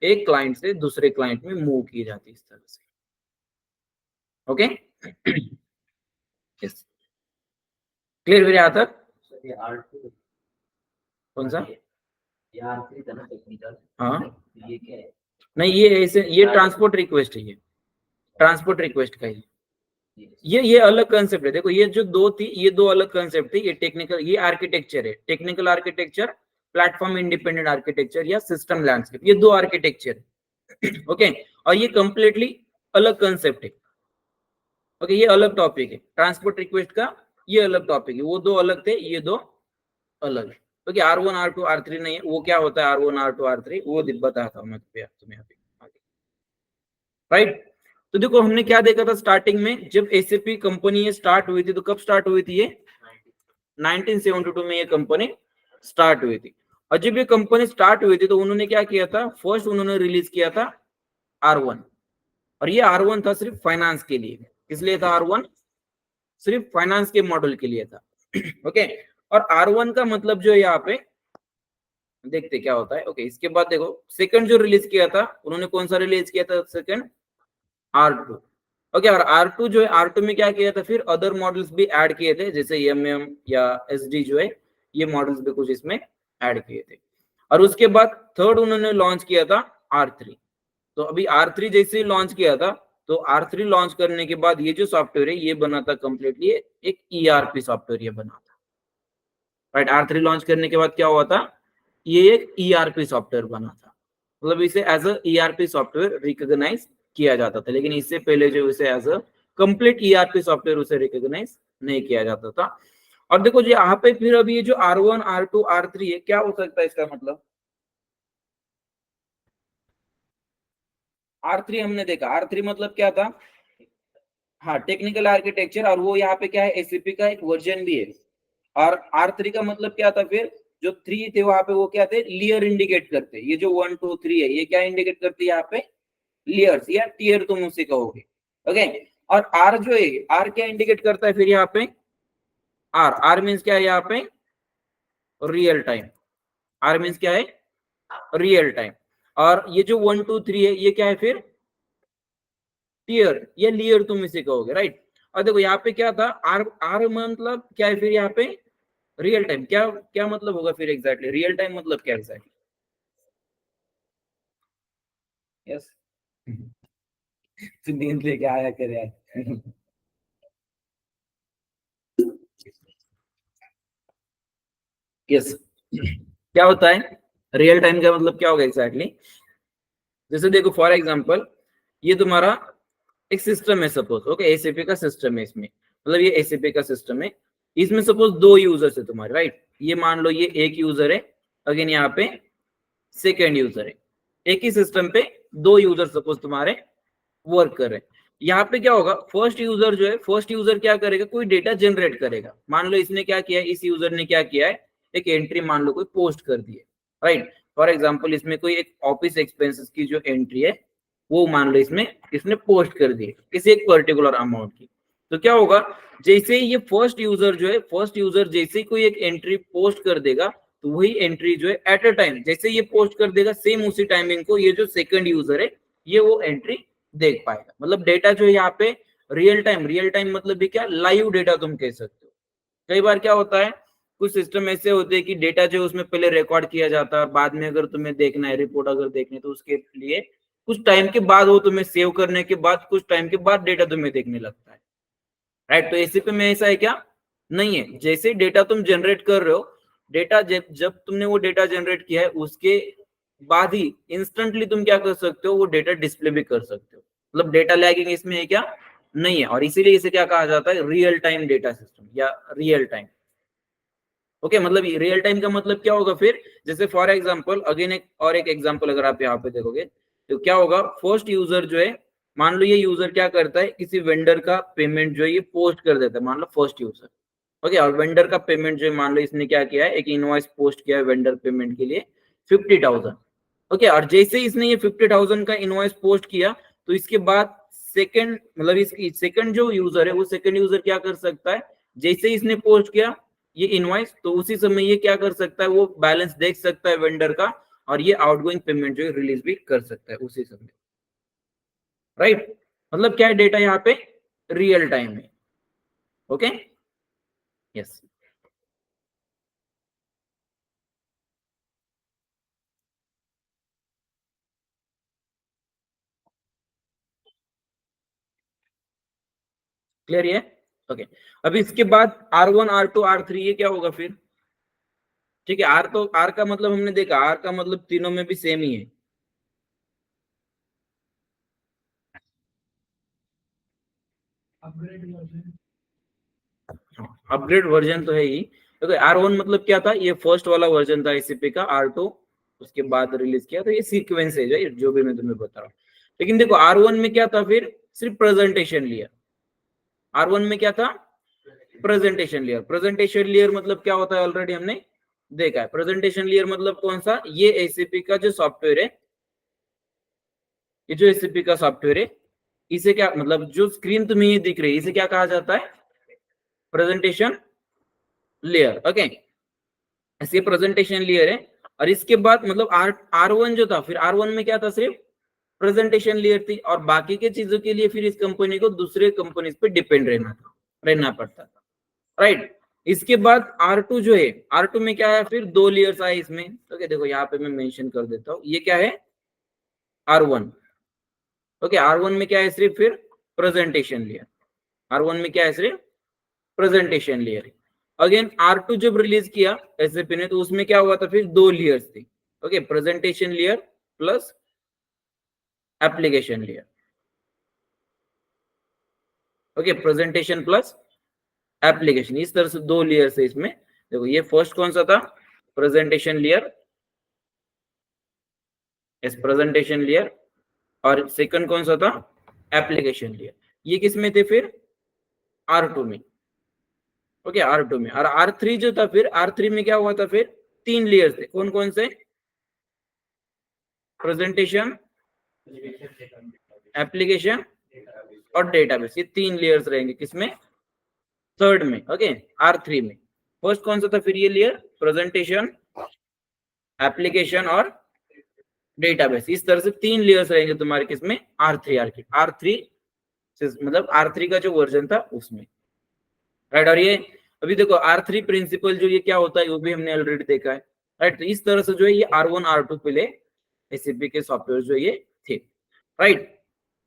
एक क्लाइंट से दूसरे क्लाइंट में मूव की जाती है इस तरह से, ओके। यस, क्लियर हो यहाँ तक। कौन सा, हाँ नहीं, ये ऐसे ये ट्रांसपोर्ट रिक्वेस्ट है, ये ट्रांसपोर्ट रिक्वेस्ट का ही ये अलग कंसेप्ट है। देखो ये जो दो थी ये दो अलग कंसेप्ट थी, ये टेक्निकल, ये आर्किटेक्चर है, technical architecture, platform independent architecture या सिस्टम लैंडस्केप, ये दो आर्किटेक्चर है ओके। और ये कंप्लीटली अलग कंसेप्ट है, ओके। ये अलग टॉपिक है, ट्रांसपोर्ट रिक्वेस्ट का ये अलग टॉपिक है, वो दो अलग थे, ये दो अलग है, ओके। R1 R2 R3 नहीं है, वो क्या होता है R1 R2 R3 वो बताता हूँ मैं तुम्हें अभी, राइट। तो देखो हमने क्या देखा था स्टार्टिंग में, जब एसएपी कंपनी ये स्टार्ट हुई थी तो कब स्टार्ट हुई थी, ये 1972 में ये कंपनी स्टार्ट हुई थी। और जब ये कंपनी स्टार्ट हुई थी तो उन्होंने क्या किया था, फर्स्ट उन्होंने रिलीज किया था R1, और ये R1 था सिर्फ फाइनेंस के लिए। किस लिए था R1, सिर्फ फाइनेंस के मॉडल के लिए था ओके। और R1 का मतलब जो है यहाँ पे देखते क्या होता है, ओके। इसके बाद देखो सेकंड जो रिलीज किया था उन्होंने कौन सा रिलीज किया था, सेकंड R2, ओके। और R2 जो है, R2 में क्या किया था फिर, अदर मॉडल्स भी ऐड किए थे, जैसे MM या SD जो है ये मॉडल्स भी कुछ इसमें ऐड किए थे। और उसके बाद थर्ड उन्होंने लॉन्च किया था R3। तो अभी R3 जैसे ही लॉन्च किया था तो R3 लॉन्च करने के बाद ये जो सॉफ्टवेयर है ये बना था कंप्लीटली एक ERP सॉफ्टवेयर ये बना था, राइट। R3 लॉन्च करने के बाद क्या हुआ था, ये एक ERP सॉफ्टवेयर बना था, मतलब इसे as a ERP software recognise किया जाता था, लेकिन इससे पहले जो इसे as a complete ERP software उसे रिकॉग्नाइज नहीं किया जाता था। और देखो जी यहाँ पे फिर अभी ये जो R1 R2 R3 है, क्या हो सकता है इसका मतलब, R3 हमने देखा, R3 मतलब क्या था, हाँ टेक्निकल आर्किटेक्चर, और वो यहाँ पे क्या है एसीपी का एक वर्जन भी है। और R3 का मतलब क्या था, फिर जो 3 थे वहां पे वो क्या थे, लेयर इंडिकेट करते, ये जो 1 2 3 है ये क्या इंडिकेट करते हैं यहाँ पे, लेयर्स या टियर तुम उसे कहोगे, ओके। और R जो है, R क्या इंडिकेट करता है फिर यहाँ पे, R मीन्स क्या है यहाँ पे, रियल टाइम, R मीन्स क्या है, रियल टाइम। और ये जो 1 2 3 है ये क्या है फिर, टियर या लेयर तुम इसे कहोगे, राइट। और देखो यहाँ पे क्या था, आर मतलब क्या है फिर यहाँ पे, रियल टाइम, क्या क्या मतलब होगा फिर एग्जैक्टली, रियल टाइम मतलब क्या एग्जैक्टली, यस नींद लेके आया करे यार यस क्या होता है, रियल टाइम का मतलब क्या होगा एग्जैक्टली, जैसे देखो फॉर एग्जांपल ये तुम्हारा एक सिस्टम है सपोज, ओके एसीपी का सिस्टम है इसमें, मतलब ये एसीपी का सिस्टम है, इसमें सपोज दो यूजर्स है तुम्हारे, राइट। ये मान लो ये एक यूजर है, अगेन यहाँ पे सेकेंड यूजर है, एक ही सिस्टम पे दो यूजर सपोज तुम्हारे वर्क कर रहे हैं। यहाँ पे क्या होगा, फर्स्ट यूजर जो है, फर्स्ट यूजर क्या करेगा, कोई डेटा जनरेट करेगा, मान लो इसने क्या किया है, इस यूजर ने क्या किया है, एक एंट्री मान लो कोई पोस्ट कर दी है, राइट। फॉर एग्जांपल इसमें कोई एक ऑफिस एक्सपेंसेस की जो एंट्री है वो मान लो इसमें इसने पोस्ट कर दी है किसी एक पर्टिकुलर अमाउंट की। तो क्या होगा, जैसे ही ये फर्स्ट यूजर जो है, फर्स्ट यूजर जैसे ही कोई एक एंट्री पोस्ट कर देगा, तो वही एंट्री जो है एट अ टाइम जैसे ये पोस्ट कर देगा, सेम उसी टाइमिंग को ये जो सेकंड यूजर है ये वो एंट्री देख पाएगा। मतलब डेटा जो है यहाँ पे रियल टाइम, रियल टाइम मतलब भी क्या, लाइव डेटा तुम कह सकते हो। कई बार क्या होता है, कुछ सिस्टम ऐसे होते हैं कि डेटा जो है उसमें पहले रिकॉर्ड किया जाता है और बाद में अगर तुम्हें देखना है, रिपोर्ट अगर देखनी है, तो उसके लिए कुछ टाइम के बाद वो तुम्हें सेव करने के बाद कुछ टाइम के बाद डेटा तुम्हें देखने लगता है, राइट। तो एसीपी में ऐसा है क्या, नहीं है, जैसे डेटा तुम जनरेट कर रहे हो, डेटा जब तुमने वो डेटा जनरेट किया है उसके बाद ही इंस्टेंटली तुम क्या कर सकते हो, वो डेटा डिस्प्ले भी कर सकते हो। मतलब डेटा लैगिंग इसमें है क्या, नहीं है, और इसीलिए इसे क्या कहा जाता है, रियल टाइम डेटा सिस्टम या रियल टाइम, ओके। मतलब रियल टाइम का मतलब क्या होगा फिर, जैसे फॉर एग्जांपल अगेन एक और एक एग्जांपल अगर आप यहाँ पे देखोगे तो क्या होगा, फर्स्ट यूजर जो है, मान लो ये यूजर क्या करता है, किसी वेंडर का पेमेंट जो है ये पोस्ट कर देता है, मान लो फर्स्ट यूजर, ओके। और वेंडर का पेमेंट जो है मान लो इसने क्या किया है, एक इनवॉइस पोस्ट किया है वेंडर पेमेंट के लिए 50,000, ओके। और जैसे ही इसने ये 50,000 का इनवॉइस पोस्ट किया, तो इसके बाद सेकंड मतलब इसकी सेकंड जो यूजर है वो सेकंड यूजर क्या कर सकता है, जैसे ही इसने पोस्ट किया ये इनवॉइस, तो उसी समय ये क्या कर सकता है, वो बैलेंस देख सकता है वेंडर का, और ये आउटगोइंग पेमेंट जो है रिलीज भी कर सकता है उसी समय, राइट। मतलब क्या है, डेटा यहाँ पे रियल टाइम है, ओके, यस। क्लियर है, ओके। अब इसके बाद R1 R2 R3 ये क्या होगा फिर, ठीक है। आर तो आर का मतलब हमने देखा, आर का मतलब तीनों में भी सेम ही है, अपग्रेड वर्जन तो है ही। देखो R1 मतलब क्या था, ये फर्स्ट वाला वर्जन था एसीपी का, R2 उसके बाद रिलीज किया, तो ये सीक्वेंस है जो भी मैं तुम्हें बता रहा हूँ। लेकिन देखो R1 में क्या था फिर, सिर्फ प्रेजेंटेशन लिया, R1 में क्या था, प्रेजेंटेशन लेयर। प्रेजेंटेशन लेयर मतलब क्या होता है, ऑलरेडी हमने देखा है। प्रेजेंटेशन लेयर मतलब कौन सा, ये एसीपी का जो सॉफ्टवेयर है, ये जो एसीपी का सॉफ्टवेयर है, इसे क्या मतलब, जो स्क्रीन तुम्हें ये दिख रही है इसे क्या कहा जाता है, प्रेजेंटेशन लेयर, ओके। ऐसे प्रेजेंटेशन लेयर है। और इसके बाद मतलब R1 जो था, फिर R1 में क्या था, सिर्फ प्रेजेंटेशन लेयर थी, और बाकी के चीजों के लिए फिर इस कंपनी को दूसरे कंपनी पे डिपेंड रहना पड़ता था, राइट। इसके बाद R2 जो है, R2 में क्या है, फिर दो लेयर्स आए इसमें, ओके। देखो यहाँ पे मैं मेंशन कर देता हूँ, ये क्या है, R1, ओके, R1 में क्या है सिर्फ फिर प्रेजेंटेशन लेयर, R1 में क्या है सिर्फ प्रेजेंटेशन लेयर। अगेन R2 जब रिलीज किया एसएपी ने तो उसमें क्या हुआ था, फिर दो लेयर्स थे। Okay, presentation layer plus application layer. Okay, presentation plus application, इस तरह से दो लेयर्स है इसमें। देखो ये फर्स्ट कौन सा था, प्रेजेंटेशन लेयर, इस प्रेजेंटेशन लेयर, और सेकंड कौन सा था, एप्लीकेशन लेयर। ये किस में थे फिर, R2 में। ओके, R2 में। और R3 जो था, फिर R3 में क्या हुआ था, फिर तीन लेयर्स थे। कौन कौन से, प्रेजेंटेशन, एप्लीकेशन और डेटाबेस, ये तीन लेयर्स रहेंगे किसमें, थर्ड में। ओके, R3 में। फर्स्ट कौन सा था फिर ये लेयर, प्रेजेंटेशन, एप्लीकेशन और डेटाबेस, इस तरह से तीन लेयर्स रहेंगे तुम्हारे किसमें, R3 मतलब R3 का जो वर्जन था उसमें, राइट। और ये अभी देखो R3 प्रिंसिपल जो ये क्या होता है वो भी हमने ऑलरेडी देखा है, राइट। इस तरह से जो है ये R1 R2 पहले एसएपी के सॉफ्टवेयर जो ये थे, राइट।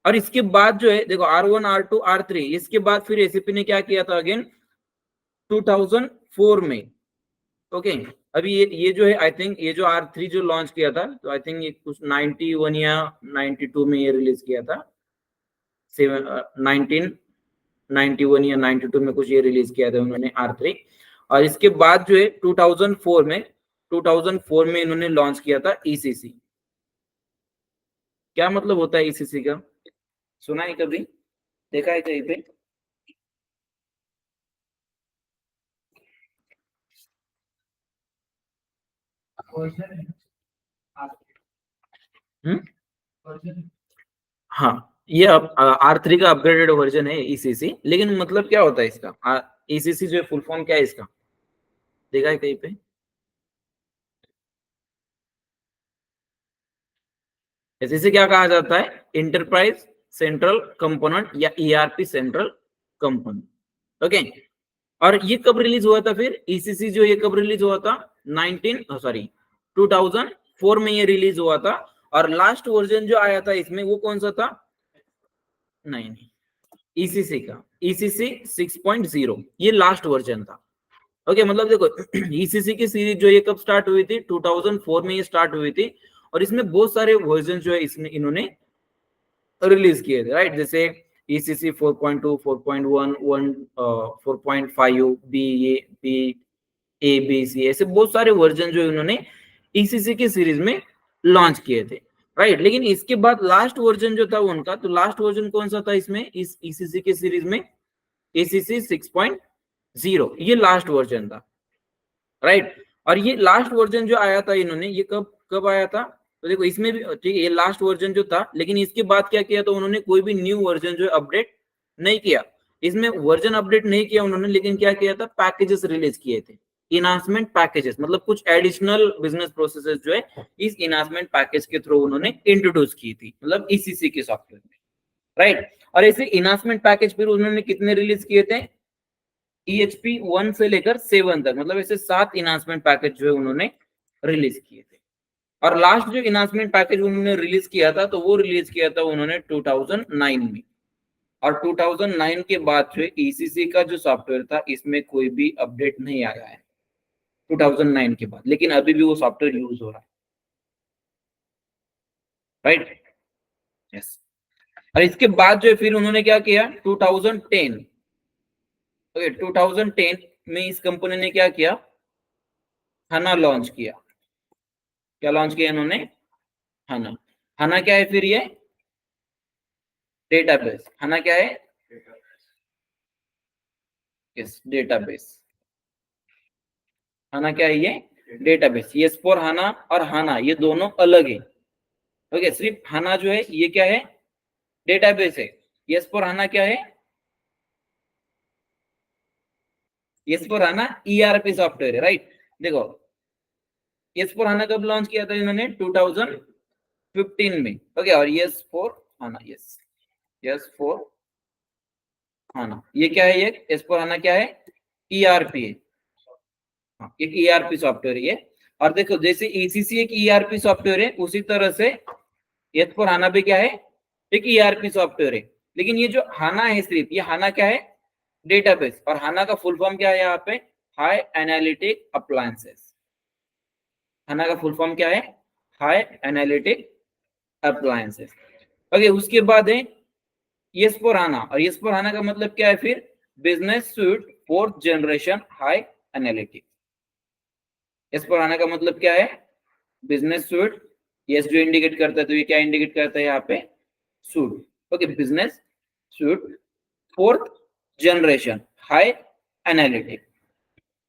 और इसके बाद जो है देखो R1 R2 R3, इसके बाद फिर एसएपी ने क्या किया था अगेन 2004 में। ओके, अभी ये जो है आई थिंक ये जो R3 जो लॉन्च किया था, तो आई थिंक ये कुछ 91 या 92 में ये रिलीज किया था, 1991 या 92 में कुछ ये रिलीज किया था उन्होंने R3। और इसके बाद जो है 2004 में इन्होंने लॉन्च किया था ECC। क्या मतलब होता है ECC का, सुना है कभी, देखा है कहीं पे, हम्म, हाँ, ये R3 का अपग्रेडेड वर्जन है ECC। लेकिन मतलब क्या होता है इसका, ECC जो फुल फॉर्म क्या है इसका, देखा है कहीं पे, इसे क्या कहा जाता है, इंटरप्राइज सेंट्रल कंपोनेंट या ERP सेंट्रल कंपोनेंट। ओके, और ये कब रिलीज हुआ था फिर ECC जो, ये कब रिलीज हुआ था, 2004 में ये रिलीज हुआ था। और लास्ट वर्जन जो आया था इसमें वो कौन सा था, नहीं ECC का ECC 6.0, ये लास्ट वर्जन था। ओके, मतलब देखो ECC की सीरीज जो ये कब स्टार्ट हुई थी, 2004 में ये स्टार्ट हुई थी। और इसमें बहुत सारे वर्जन जो है इसने इन्होंने रिलीज किए थे, राइट। जैसे ECC 4.2 4.1 4.5 बी, ये बी, ए बी सी, ऐसे बहुत सारे वर्जन जो इन्होंने ECC की सीरीज में लॉन्च किए थे, राइट। लेकिन इसके बाद लास्ट वर्जन जो था उनका, तो लास्ट वर्जन कौन सा था इसमें, इस ECC की सीरीज में, ECC 6.0, ये लास्ट वर्जन था, राइट। और ये लास्ट वर्जन जो आया था इन्होंने, ये कब कब आया था, तो देखो इसमें भी ठीक है, ये लास्ट वर्जन जो था। लेकिन इसके बाद क्या किया, तो उन्होंने कोई भी न्यू वर्जन जो अपडेट नहीं किया, इसमें वर्जन अपडेट नहीं किया उन्होंने। लेकिन क्या किया था, पैकेजेस रिलीज किए थे, इनहांसमेंट पैकेजेस, मतलब कुछ एडिशनल बिजनेस प्रोसेसेस जो है इस इनहांसमेंट पैकेज के थ्रू उन्होंने इंट्रोड्यूस की थी, मतलब ECC के सॉफ्टवेयर में, राइट। और ऐसे इनहांसमेंट पैकेज फिर उन्होंने कितने रिलीज किए थे, EHP 1 से लेकर 7 तक, मतलब ऐसे 7 इनहांसमेंट पैकेज जो है उन्होंने रिलीज किए थे। और लास्ट जो इनहांसमेंट पैकेज उन्होंने रिलीज किया था, तो वो रिलीज किया था उन्होंने 2009 में। और 2009 के बाद जो ECC का जो सॉफ्टवेयर था इसमें कोई भी अपडेट नहीं आया है 2009 के बाद, लेकिन अभी भी वो सॉफ्टवेयर यूज हो रहा है, राइट, यस। और इसके बाद जो है फिर उन्होंने क्या किया, 2010, ओके 2010 में इस कंपनी ने क्या किया, हना लॉन्च किया। क्या लॉन्च किया इन्होंने, हना। हना क्या है फिर ये, डेटाबेस। हना क्या है, यस डेटाबेस। हना क्या है, ये डेटाबेस। ये S4 हना और हना ये दोनों अलग है। ओके, सिर्फ हना जो है ये क्या है, डेटाबेस है। S4 हना क्या है, S4 हना ERP सॉफ्टवेयर है, राइट। देखो S4 हना कब लॉन्च किया था इन्होंने, 2015 में। ओके, और S4 हना, यस S4 हना ये क्या है, ये S4 हना क्या है, ERP है, एक ERP सॉफ्टवेयर है ये। और देखो जैसे ECC एक ERP सॉफ्टवेयर है, उसी तरह से S4 हना भी क्या है, एक ईआरपी सॉफ्टवेयर है। लेकिन ये जो हाना है सिर्फ, ये हाना क्या है? डेटाबेस। और हाना का फुल फॉर्म क्या है यहाँ पे? High analytic appliances. हाना का फुल फॉर्म क्या है? High analytic appliances. ओके, उसके बाद है S/4HANA। और S/4HANA का मतलब क्या है फिर? Business suit 4th generation high analytic. S/4HANA का मतलब क्या है? Business suit. यस जो इंडिकेट करता है, तो ये क्या इंडिकेट करता है यहाँ पे? Suit. Okay, business suit 4th generation high analytic.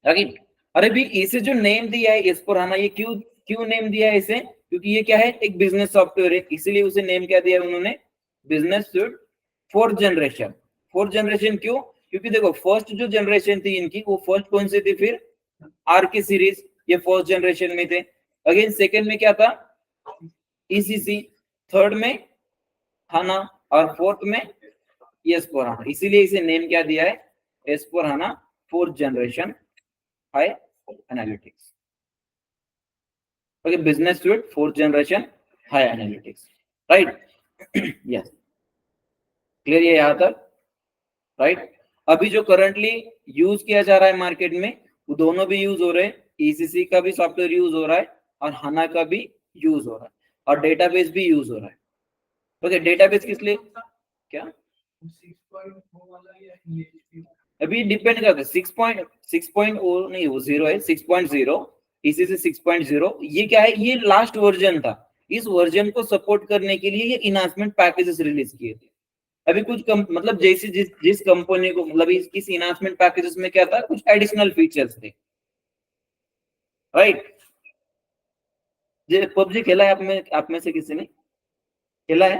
Right. अरे भी इसे जो नेम दिया है S/4HANA, ये क्यों क्यों नेम दिया है इसे? क्योंकि ये क्या है? एक बिजनेस सॉफ्टवेयर है, इसीलिए उसे नेम क्या दिया है उन्होंने? Business suit 4th generation. 4th generation क्यों? क्योंकि देखो, फर्स्ट जो जनरेशन थी इनकी, वो फर्स्ट कौन सी थी फिर? आर की सीरीज। ये फर्स्ट जनरेशन में थे। अगेन सेकंड में क्या था? ईसीसी। थर्ड में हाना। और फोर्थ में S/4HANA। इसीलिए इसे नेम क्या दिया है? S/4HANA 4th generation high analytics. Okay, business suit 4th generation high analytics. Right. Yes, clear है यहाँ तक? राइट। अभी जो करंटली यूज किया जा रहा है मार्केट में, वो दोनों भी यूज हो रहे हैं। ईसीसी का भी सॉफ्टवेयर यूज हो रहा है और हाना का भी यूज हो रहा है, और डेटाबेस भी यूज हो रहा है। ओके, डेटाबेस किस लिए? क्या अभी डिपेंड करता है। 6.6 नहीं, वो 0 है। 6.0 ईसीसी 6.0 ये क्या है? ये लास्ट वर्जन था। इस वर्जन को सपोर्ट करने के लिए ये इनहांसमेंट पैकेजेस रिलीज किए थे। अभी कुछ मतलब जैसे जिस कंपनी को, मतलब इस इनहांसमेंट पैकेजेस में क्या था? कुछ एडिशनल फीचर्स थे। राइट। ये पबजी खेला है आप में से किसी ने खेला है?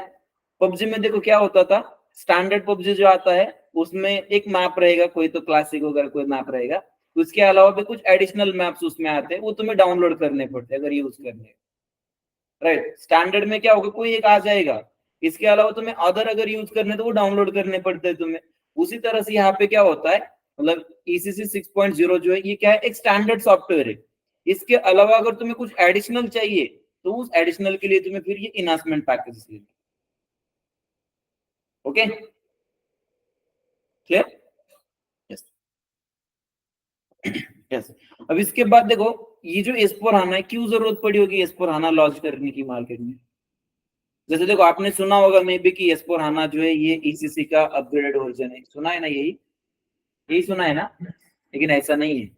पबजी में देखो क्या होता था। स्टैंडर्ड पबजी जो आता है, उसमें एक मैप रहेगा, कोई तो क्लासिक वगैरह कोई मैप रहेगा। उसके अलावा भी कुछ एडिशनल मैप्स उसमें आते हैं, वो तुम्हें डाउनलोड करने पड़ते हैं अगर यूज करने हैं। राइट। स्टैंडर्ड में क्या होगा? कोई एक आ जाएगा। इसके अलावा तुम्हें अदर अगर यूज करने, तो वो डाउनलोड करने पड़ते हैं तुम्हें। उसी तरह से यहाँ पे क्या होता है, मतलब ईसीसी 6.0 जो है, ये क्या है? एक स्टैंडर्ड सॉफ्टवेयर है। इसके अलावा अगर तुम्हें कुछ एडिशनल चाहिए, तो उस एडिशनल के लिए तुम्हें फिर ये इनहांसमेंट पैकेज लेते। Okay, clear? यस। यस। अब इसके बाद देखो, ये जो S/4HANA है, क्यों जरूरत पड़ी होगी S/4HANA लॉन्च करने की मार्केट में? जैसे देखो, आपने सुना होगा मे बी कि S/4HANA जो है ये ईसीसी का अपग्रेडेड वर्जन है। सुना है ना? यही यही सुना है ना? लेकिन ऐसा नहीं है।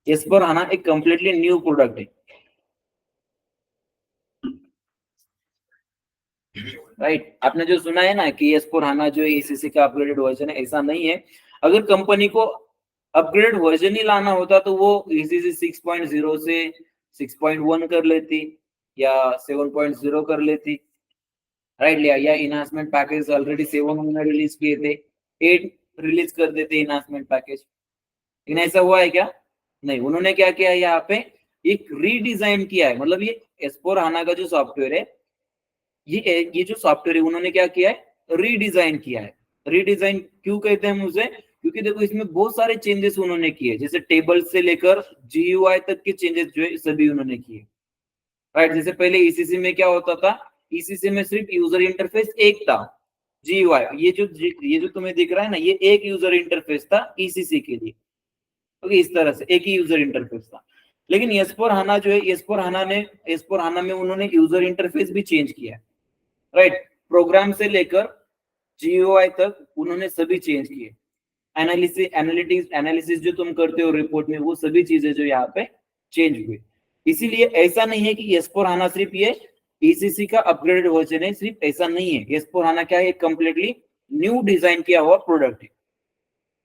S/4HANA एक कंप्लीटली न्यू प्रोडक्ट है। राइट। आपने जो सुना है ना कि S/4HANA जो है ईसीसी का अपग्रेडेड वर्जन है, ऐसा नहीं है। अगर कंपनी को अपग्रेड वर्जन ही लाना होता, तो वो ईसीसी 6.0 से 6.1 कर लेती, या 7.0 कर लेती। राइट लिया, या इनहांसमेंट पैकेज ऑलरेडी 7 उन्होंने रिलीज किए थे, 8 रिलीज कर देते इनहांसमेंट पैकेज। लेकिन ऐसा हुआ है क्या? नहीं। उन्होंने क्या किया है यहाँ पे? एक रीडिजाइन किया है। मतलब ये S/4HANA का जो सॉफ्टवेयर है, ये जो सॉफ्टवेयर है, उन्होंने क्या किया है? रीडिजाइन किया है। रीडिजाइन क्यों कहते हैं हम उसे? क्योंकि देखो, इसमें बहुत सारे चेंजेस उन्होंने किए, जैसे टेबल से लेकर GUI तक के चेंजेस जो है सभी उन्होंने किए। राइट। जैसे पहले ईसीसी में क्या होता था? ईसीसी में सिर्फ यूजर इंटरफेस एक था, GUI। ये जो तुम्हें दिख रहा है ना, ये एक यूजर इंटरफेस था ईसीसी के लिए। ओके, इस तरह से एक ही यूजर इंटरफेस था। लेकिन S/4HANA जो है, S/4HANA में उन्होंने यूजर इंटरफेस भी चेंज किया है। राइट। प्रोग्राम से लेकर GUI तक उन्होंने सभी चेंज किए। एनालिसिस जो तुम करते हो रिपोर्ट में, वो सभी चीजें जो यहाँ पे चेंज हुई। इसीलिए ऐसा नहीं है कि S/4HANA सिर्फ ये ईसीसी का अपग्रेडेड वर्जन है, सिर्फ ऐसा नहीं है। S/4HANA क्या है? कंप्लीटली न्यू डिजाइन किया हुआ प्रोडक्ट है।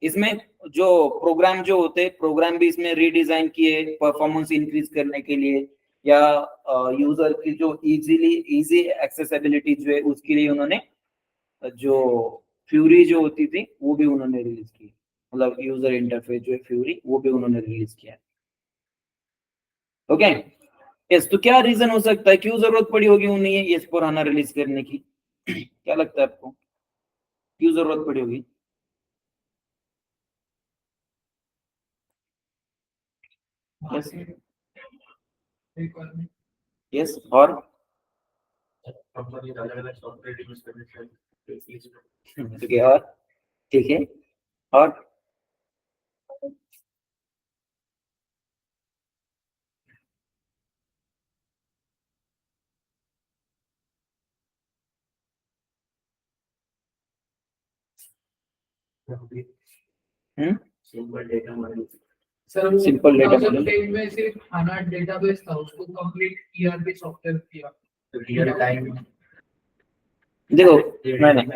इसमें जो प्रोग्राम जो होते हैं, प्रोग्राम भी इसमें रीडिजाइन किए परफॉर्मेंस इंक्रीज करने के लिए, या यूजर की जो इजी एक्सेसिबिलिटी जो है उसके लिए उन्होंने जो फ्यूरी जो होती थी, वो भी उन्होंने रिलीज की। मतलब यूजर इंटरफेस जो है फ्यूरी, वो भी उन्होंने रिलीज किया। ओके। यस। तो क्या रीजन हो सकता है, क्यों जरूरत पड़ी होगी उन्हें ये S/4HANA रिलीज करने की? क्या लगता है आपको, क्यों जरूरत पड़ी होगी? यस। यस। और ठीक है, और ठीक है, और सर वो सिंपल डेटा 2010 मॉडल। में सिर्फ खाना डेटाबेस था, उसको कंप्लीट ईआरपी सॉफ्टवेयर किया रियल टाइम। देखो नहीं,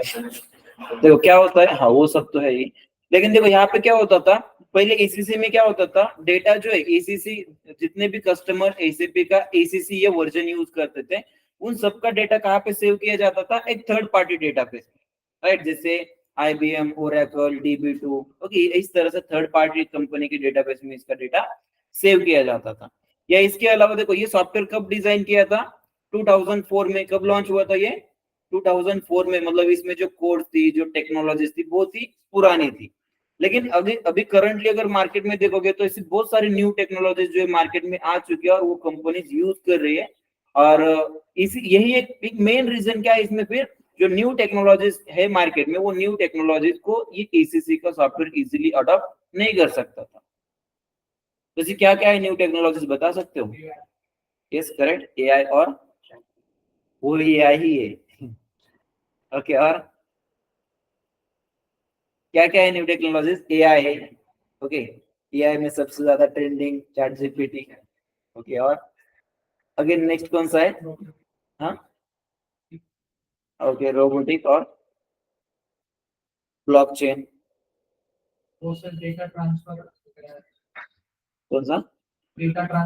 देखो क्या होता है, हाँ वो सब तो है ही, लेकिन देखो यहाँ पे क्या होता था, पहले एसीसी में क्या होता था, डेटा जो है एसीसी, जितने भी कस्टमर एसीपी का एसीसी ये वर्जन यूज करते थे, उन सबका डेटा कहाँ पे सेव किया जाता था, एक थर्ड पार्टी डेटाबेस, राइट, जैसे आईबीएम, ओरेकल, डीबी2, ओके, इस तरह से थर्ड पार्टी कंपनी के डेटाबेस में इसका डेटा सेव किया जाता था। या इसके अलावा देखो ये सॉफ्टवेयर कब डिजाइन किया था, 2004 में। कब लॉन्च हुआ था ये, 2004 में। मतलब इसमें जो कोड थी, जो टेक्नोलॉजीज थी, बहुत ही पुरानी थी। लेकिन अभी अभी करंटली अगर मार्केट में देखोगे तो ऐसी बहुत सारी न्यू टेक्नोलॉजीज जो है मार्केट में आ चुकी है और वो कंपनीज यूज कर रही है। और इसी यही एक मेन रीजन क्या है इसमें, फिर जो न्यू टेक्नोलॉजीज है मार्केट में, वो न्यू टेक्नोलॉजीज को ये एसीसी का सॉफ्टवेयर इजीली अडॉप्ट नहीं कर सकता था। जैसे क्या क्या है न्यू टेक्नोलॉजीज, बता सकते हो? यस करेक्ट, एआई, और वो एआई ही है। ओके, और क्या क्या है न्यू टेक्नोलॉजीज, एआई है। ओके, एआई में सबसे ज्यादा ट्रेंडिंग चैट जीपीटी है। ओके, और अगेन नेक्स्ट कौन सा है? हाँ, ओके, रोबोटिक और ब्लॉकचेन। वो सर डेटा ट्रांसफर कौन सा? करना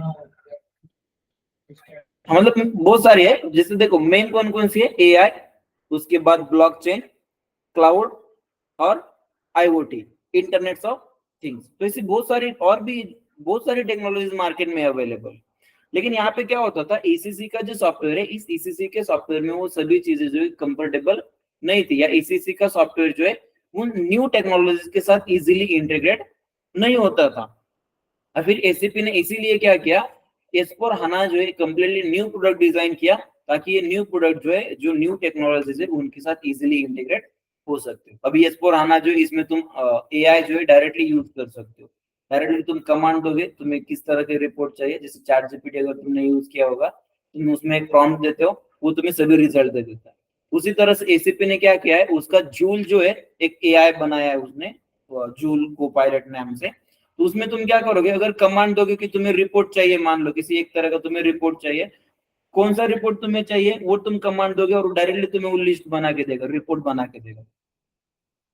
होता है। हाँ, मतलब बहुत सारी है। जैसे देखो मेन कौन कौन सी है, एआई, उसके बाद ब्लॉकचेन, क्लाउड, और आईओटी, इंटरनेट ऑफ थिंग्स। तो ऐसी बहुत सारी और भी बहुत सारी टेक्नोलॉजीज मार्केट में अवेलेबल। लेकिन यहाँ पे क्या होता था, एसीसी का जो सॉफ्टवेयर है, इस एसीसी के सॉफ्टवेयर में वो सभी चीजें जो है कंफर्टेबल नहीं थी, या एसीसी का सॉफ्टवेयर जो है उन न्यू टेक्नोलॉजीज के साथ इजीली इंटीग्रेट नहीं होता था। और फिर एसीपी ने इसीलिए क्या किया, एस4 हाना जो है कम्प्लीटली न्यू प्रोडक्ट डिजाइन किया, ताकि ये न्यू प्रोडक्ट जो है, जो न्यू टेक्नोलॉजीज है, उनके साथ इजीली इंटीग्रेट हो सकते हो। अभी एस4 हाना जो है, इसमें तुम एआई जो है डायरेक्टली यूज कर सकते हो। डायरेक्टली तुम कमांड दोगे, तुम्हें किस तरह के रिपोर्ट चाहिए, जैसे चैट जीपीटी अगर तुमने यूज किया होगा, तुम उसमें एक प्रॉम्प्ट देते हो, वो तुम्हें सभी रिजल्ट दे देता है। उसी तरह से एसीपी ने क्या किया है, उसका जूल जो है एक एआई बनाया है उसने, जूल को पायलट नाम से। तो उसमें तुम क्या करोगे, अगर कमांड दोगे कि तुम्हें रिपोर्ट चाहिए, मान लो किसी एक तरह का तुम्हें रिपोर्ट चाहिए, कौन सा रिपोर्ट तुम्हें चाहिए वो तुम कमांड दोगे, और डायरेक्टली तुम्हें वो लिस्ट बना के देगा, रिपोर्ट बना के देगा।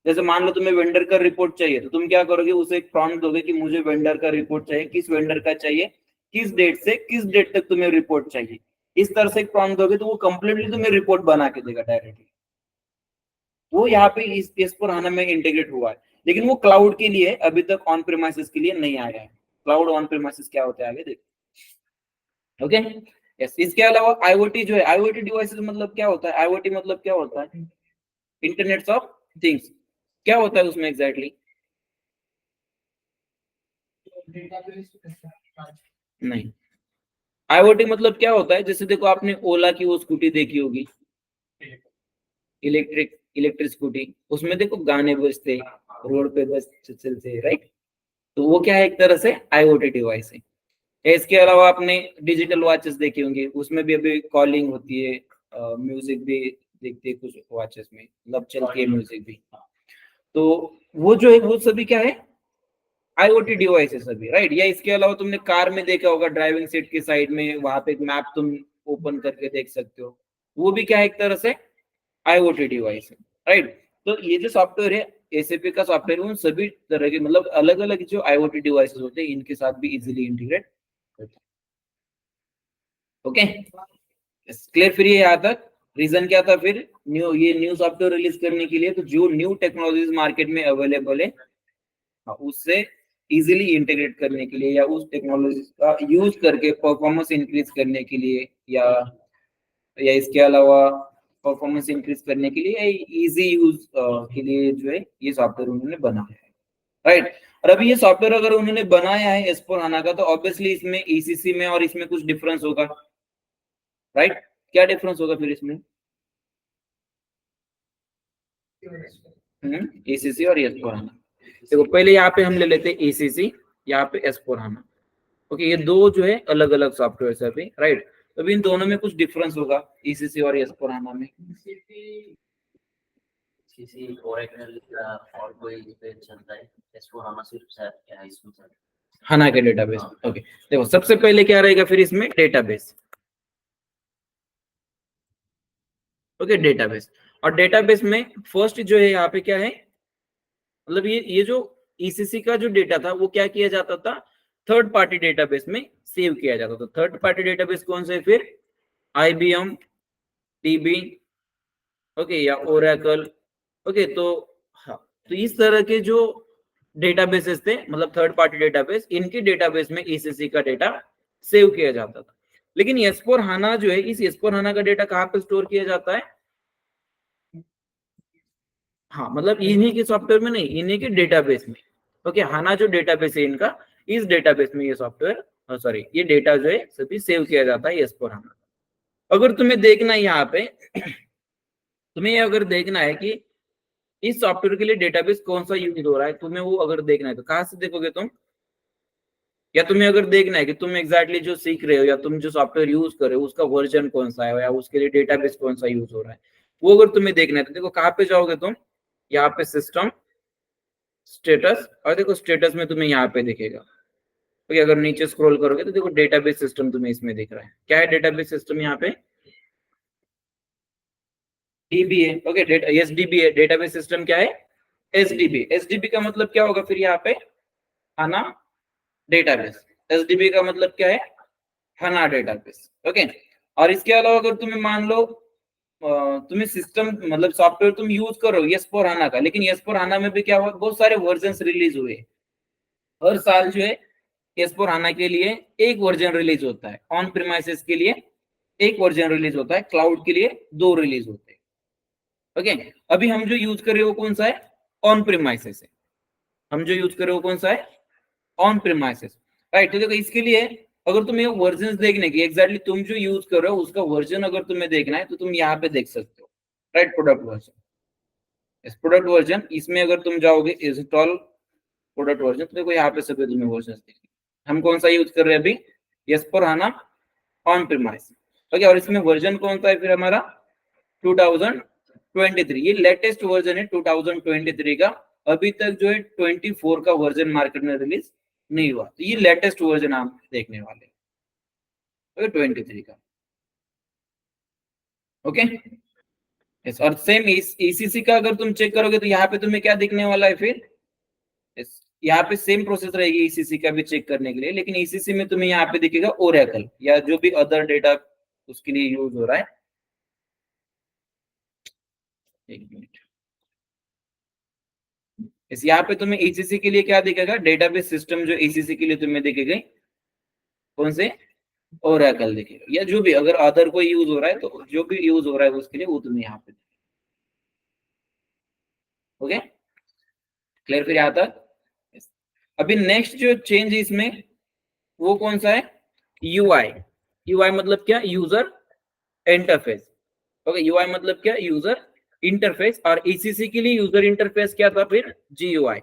जैसे मान लो तुम्हें वेंडर का रिपोर्ट चाहिए, तो तुम क्या करोगे, उसे एक प्रॉम्प्ट दोगे कि मुझे वेंडर का रिपोर्ट चाहिए, किस वेंडर का चाहिए, किस डेट से किस डेट तक तुम्हें रिपोर्ट चाहिए। इस तरह से एक प्रॉम्प्ट दोगे तो वो कंप्लीटली तुम्हें रिपोर्ट बना के देगा डायरेक्टली। वो यहाँ पे इस S/4HANA में इंटीग्रेट हुआ है। लेकिन वो क्लाउड के लिए अभी तक ऑन प्रीमाइसेस के लिए नहीं आया है। क्लाउड ऑन प्रीमाइसेस क्या होता है आगे देखो। Okay, yes. इसके अलावा आईओटी जो है, आईओटी डिवाइसेस मतलब क्या होता है, आईओटी मतलब क्या होता है, इंटरनेट ऑफ थिंग्स। क्या होता है उसमें एग्जैक्टली? नहीं, आईओटी मतलब क्या होता है, जैसे देखो आपने ओला की वो स्कूटी देखी होगी, इलेक्ट्रिक स्कूटी, उसमें देखो गाने बजते, रोड पे बस चलते, राइट। तो वो क्या है, एक तरह से आईओटी डिवाइस है। इसके अलावा आपने डिजिटल वॉचेस देखी होंगी, उसमें भी अभी कॉलिंग होती है, म्यूजिक भी देखते हैं कुछ वॉचेस में, मतलब चलती है म्यूजिक भी। तो वो जो है वो सभी क्या है, आईओटी डिवाइस है सभी, राइट। या इसके अलावा तुमने कार में देखा होगा, ड्राइविंग सीट की साइड में वहां पे एक मैप तुम ओपन करके देख सकते हो, वो भी क्या है, एक तरह से आईओटी डिवाइस है, राइट। तो ये जो सॉफ्टवेयर है, एसएपी का सॉफ्टवेयर, उन सभी तरह के मतलब अलग अलग जो आईओटी डिवाइसेस होते हैं, इनके साथ भी इजीली इंटीग्रेट होता है। Okay, clear. फिर ये यहाँ तक रीजन क्या था, फिर न्यू सॉफ्टवेयर रिलीज करने के लिए, तो जो न्यू टेक्नोलॉजीज मार्केट में अवेलेबल है, उससे इजीली इंटीग्रेट करने के लिए, या उस टेक्नोलॉजी का यूज करके परफॉर्मेंस इंक्रीज करने के लिए, या इसके अलावा परफॉर्मेंस इंक्रीज करने के लिए, इजी यूज के लिए जो है ये सॉफ्टवेयर उन्होंने बनाया है, राइट। और अभी ये सॉफ्टवेयर अगर उन्होंने बनाया है S/4HANA का, तो ऑब्वियसली इसमें ECC में और इसमें कुछ डिफरेंस होगा, राइट। क्या डिफरेंस होगा फिर इसमें? ECC और S4HANA। देखो पहले यहाँ पे हम ले लेते हैं ECC, यहाँ पे S4HANA। ओके, ये दो जो है अलग अलग सॉफ्टवेयर है अभी, राइट। तो अभी इन दोनों में कुछ डिफरेंस होगा ECC और S4HANA में। सीसी ओरेकल का और कोई इस पे चलता है, S4HANA सिर्फ शायद क्या है इसमें चलता है, हाना के डेटाबेस। ओके, देखो सबसे पहले क्या रहेगा फिर इसमें? डेटाबेस। Okay, database. और डेटाबेस में फर्स्ट जो है यहाँ पे क्या है, मतलब ये जो ECC का जो डेटा था वो क्या किया जाता था? थर्ड पार्टी डेटाबेस में सेव किया जाता था। थर्ड पार्टी डेटाबेस कौन से? फिर IBM, DB, ओके, या ओरेकल। ओके, तो हाँ, तो इस तरह के जो डेटाबेसेस थे, मतलब थर्ड पार्टी डेटाबेस, इनकी डेटाबेस में ECC का डेटा सेव किया जाता था। लेकिन S4HANA जो है, इस S4HANA का डेटा कहाँ पे स्टोर किया जाता है? हाँ, मतलब इन्हीं के सॉफ्टवेयर में नहीं, इन्हीं के डेटाबेस में। ओके, हाना जो डेटाबेस है इनका, इस डेटाबेस में ये सॉफ्टवेयर, सॉरी, ये डेटा जो है सभी सेव किया जाता है S4HANA। अगर तुम्हें देखना है यहाँ पे, तुम्हें ये अगर देखना है कि इस सॉफ्टवेयर के लिए डेटाबेस कौन सा यूज हो रहा है, तुम्हें वो अगर देखना है तो कहाँ से देखोगे तुम? या तुम्हें अगर देखना है कि तुम एग्जैक्टली जो सीख रहे हो या तुम जो सॉफ्टवेयर यूज कर रहे हो उसका वर्जन कौन सा है या उसके लिए डेटाबेस कौन सा यूज हो रहा है, वो अगर तुम्हें देखना है तो देखो कहाँ पे जाओगे तुम? यहाँ पे सिस्टम स्टेटस, और देखो स्टेटस में तुम्हें यहाँ पे दिखेगा। तो अगर नीचे स्क्रॉल करोगे तो देखो डेटाबेस सिस्टम तुम्हें इसमें दिख रहा है। क्या है डेटाबेस सिस्टम? यहाँ पे DB है। ओके, SDB है। डेटाबेस सिस्टम क्या है? SDB। SDB का मतलब क्या होगा फिर यहाँ पे? हाना डेटाबेस। SDB का मतलब क्या है? हाना डेटाबेस। ओके, और इसके अलावा अगर तुम्हें मान लो तुम्हें सिस्टम मतलब सॉफ्टवेयर तुम यूज करो S4HANA का, लेकिन S4HANA में भी क्या हुआ, बहुत सारे वर्जन रिलीज हुए। हर साल जो है S4HANA के लिए एक वर्जन रिलीज होता है, ऑन प्रीमाइसेस के लिए एक वर्जन रिलीज होता है, क्लाउड के लिए 2 रिलीज होते हैं। ओके, अभी हम जो यूज कर रहे हो कौन सा है? ऑन प्रीमाइसेस है। हम जो यूज कर रहे हो कौन सा है? On premises, right. तो देखो इसके लिए अगर तुम्हें वर्जन देखने की, एग्जैक्टली तुम जो यूज कर रहे हो उसका वर्जन अगर तुम्हें देखना है तो तुम यहाँ पे देख सकते हो, राइट, प्रोडक्ट वर्जन। इस प्रोडक्ट वर्जन, इसमें अगर तुम जाओगे इंस्टॉल प्रोडक्ट वर्जन, तो देखो यहाँ पे सभी तुम्हें वर्जन दिखेंगे। हम कौन सा यूज कर रहे हैं अभी? S4HANA on premise. ओके, और इसमें वर्जन कौन सा है फिर हमारा? 2023। ये लेटेस्ट वर्जन है 2023 का। अभी तक जो है 24 का वर्जन मार्केट में रिलीज नहीं हुआ, तो ये लेटेस्ट वर्जन आप देखने वाले हैं, ओके, 23 का। Okay, yes. और सेम ECC का अगर तुम चेक करोगे तो यहाँ पे तुम्हें क्या दिखने वाला है फिर? यहाँ पे सेम प्रोसेस रहेगी ECC का भी चेक करने के लिए, लेकिन ECC में तुम्हें यहाँ पे दिखेगा ओरेकल या जो भी अदर डेटा उसके लिए यूज हो रहा है। एक मिनट, इस यहाँ पे तुम्हें ECC के लिए क्या दिखेगा? डेटाबेस सिस्टम जो ECC के लिए तुम्हें दिखेगा कौन से? ओरेकल दिखेगा, या जो भी अगर अदर कोई यूज हो रहा है तो जो भी यूज हो रहा है उसके लिए वो तुम्हें यहाँ पे। ओके, क्लियर फिर यहाँ तक? अभी नेक्स्ट जो चेंज इसमें वो कौन सा है? UI मतलब क्या? User interface. ओके, UI मतलब क्या? User interface. और ECC के लिए यूजर इंटरफेस क्या था फिर? GUI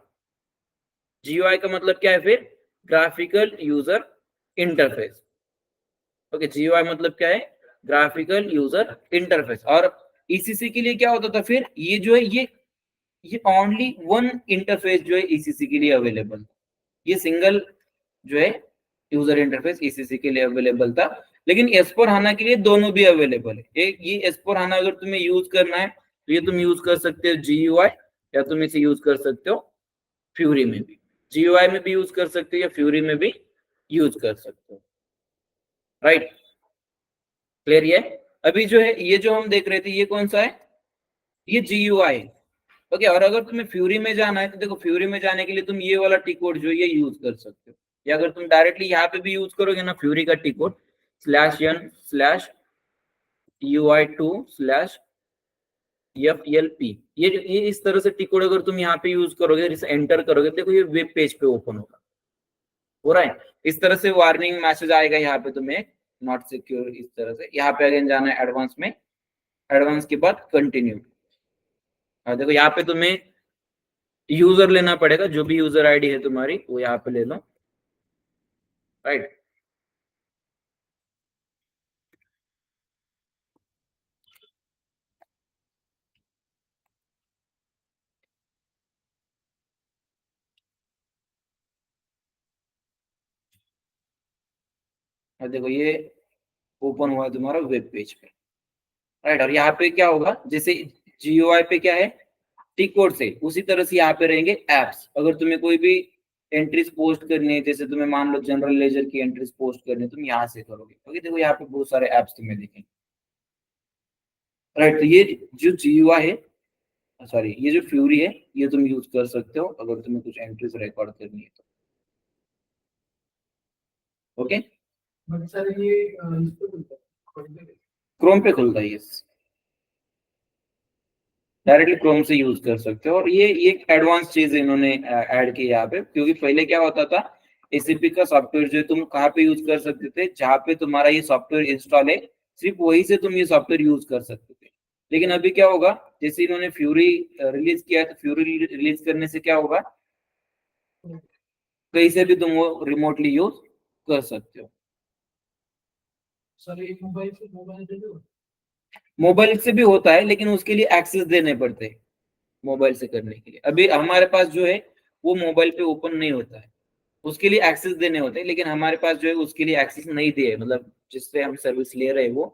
का मतलब क्या है फिर? Graphical user interface. Okay, GUI मतलब क्या है? Graphical user interface. और ECC के लिए क्या होता था फिर? ये जो है ये ओनली वन इंटरफेस जो है ECC के लिए अवेलेबल, ये सिंगल जो है यूजर इंटरफेस ECC के लिए अवेलेबल था। लेकिन S4HANA के लिए दोनों भी अवेलेबल है। एक ये S4HANA अगर तुम्हें यूज करना है तो ये तुम यूज कर सकते हो GUI, या तुम इसे यूज कर सकते हो फ्यूरी में भी। GUI में भी यूज कर सकते हो या फ्यूरी में भी यूज कर सकते हो, राइट, क्लियर? ये अभी जो है ये जो हम देख रहे थे ये कौन सा है? ये GUI है। ओके, और अगर तुम्हें फ्यूरी में जाना है तो देखो फ्यूरी में जाने के लिए तुम ये वाला टी कोड जो ये यूज कर सकते हो, या अगर तुम डायरेक्टली यहाँ पे भी यूज करोगे ना फ्यूरी का टी कोड /n/UI2/FLP, ये इस तरह से टी कोड अगर तुम यहाँ पे यूज करोगे, एंटर करोगे, देखो ये वेब पेज पे ओपन होगा, हो रहा है। इस तरह से वार्निंग मैसेज आएगा यहाँ पे तुम्हें नॉट सिक्योर, इस तरह से। यहाँ पे अगेन जाना है एडवांस में, एडवांस के बाद कंटिन्यू। देखो यहाँ पे तुम्हें यूजर लेना पड़ेगा, जो भी यूजर आईडी है तुम्हारी वो यहाँ पे ले लो, राइट। और देखो ये ओपन हुआ है तुम्हारा वेब पेज पे, राइट। और यहाँ पे क्या होगा, जैसे जीयूआई पे क्या है टिक कोड से, उसी तरह से यहाँ पे रहेंगे एप्स। अगर तुम्हें कोई भी एंट्रीज पोस्ट करनी है, जैसे तुम्हें मान लो जनरल लेजर की एंट्रीज पोस्ट करनी है, तुम यहाँ से करोगे। ओके, देखो यहाँ पे बहुत सारे एप्स तुम्हें दिखेंगे, राइट। तो ये जो जीयूआई है, सॉरी ये जो फ्यूरी है, ये तुम यूज कर सकते हो अगर तुम्हें कुछ एंट्रीज रिकॉर्ड करनी है तो। ओके, बट सर ये इस पे खुलता है, क्रोम पे खुलता है ये, डायरेक्टली क्रोम से यूज कर सकते हो। और ये एक एडवांस चीज इन्होंने ऐड की यहाँ पे, क्योंकि पहले क्या होता था, एसीपी का सॉफ्टवेयर जो है तुम कहाँ पे यूज कर सकते थे, जहाँ पे तुम्हारा ये सॉफ्टवेयर इंस्टॉल है, सिर्फ वही से तुम ये सॉफ्टवेयर यूज कर सकते थे। लेकिन अभी क्या होगा, जैसे इन्होंने फ्यूरी रिलीज किया है, तो फ्यूरी रिलीज करने से क्या होगा, कहीं से भी तुम वो रिमोटली यूज कर सकते हो। सर एक मोबाइल से जो मोबाइल से भी होता है, लेकिन उसके लिए एक्सेस देने पड़ते हैं मोबाइल से करने के लिए। अभी हमारे पास जो है वो मोबाइल पे ओपन नहीं होता है, उसके लिए एक्सेस देने होते हैं। लेकिन हमारे पास जो है उसके लिए एक्सेस नहीं दिए, मतलब जिससे हम सर्विस ले रहे हैं वो,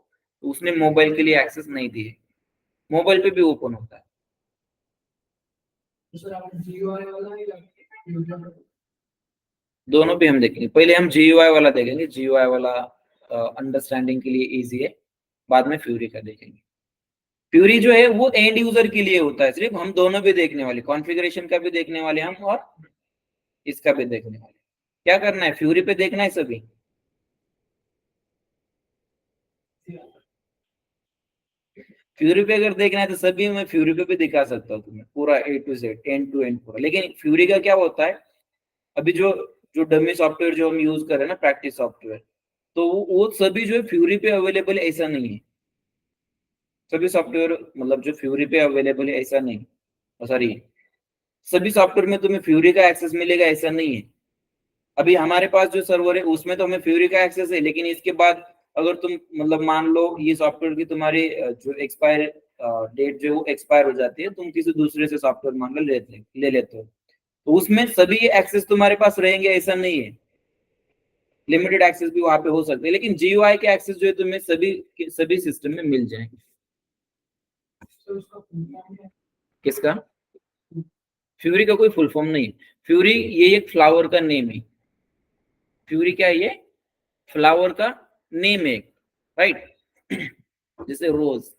तो उसने मोबाइल के लिए एक्सेस नहीं दिए। मोबाइल पे भी ओपन होता है। तो सर आप जीयूआई वाला ही यूजर दोनों भी हम देखेंगे, पहले हम जीयूआई वाला देखेंगे। जीयूआई वाला अंडरस्टैंडिंग के लिए इजी है, बाद में फ्यूरी का देखेंगे। फ्यूरी जो है वो एंड यूजर के लिए होता है, सिर्फ हम दोनों भी देखने वाले, कॉन्फ़िगरेशन का भी देखने वाले हम, और इसका भी देखने वाले। क्या करना है, फ्यूरी पे देखना है सभी। फ्यूरी पे अगर देखना है तो सभी मैं फ्यूरी पे भी दिखा सकता हूँ तुम्हें, पूरा A to Z, end to end पूरा। लेकिन फ्यूरी का क्या होता है, अभी जो जो डमी सॉफ्टवेयर जो हम यूज कर रहे हैं ना, प्रैक्टिस सॉफ्टवेयर, तो वो सभी जो है फ्यूरी पे अवेलेबल है ऐसा नहीं है। सभी सॉफ्टवेयर मतलब जो फ्यूरी पे अवेलेबल है ऐसा नहीं, सॉरी, सभी सॉफ्टवेयर में तुम्हें फ्यूरी का एक्सेस मिलेगा ऐसा नहीं है। अभी हमारे पास जो सर्वर है उसमें तो हमें फ्यूरी का एक्सेस है, लेकिन इसके बाद अगर तुम मतलब मान लो ये सॉफ्टवेयर की तुम्हारी जो एक्सपायर डेट जो है वो एक्सपायर हो जाती है, तुम किसी दूसरे से सॉफ्टवेयर मान लो ले लेते हो, तो उसमें सभी एक्सेस तुम्हारे पास रहेंगे ऐसा नहीं है। लिमिटेड एक्सेस भी वहां पे हो सकते हैं, लेकिन जीयूआई के एक्सेस जो है तुम्हें सभी सिस्टम में मिल जाएंगे। सर उसका फुल फॉर्म क्या है? किसका? फ्यूरी का कोई फुल फॉर्म नहीं है। फ्यूरी ये एक फ्लावर का नेम है। फ्यूरी क्या है, ये फ्लावर का नेम है, राइट। जैसे रोज,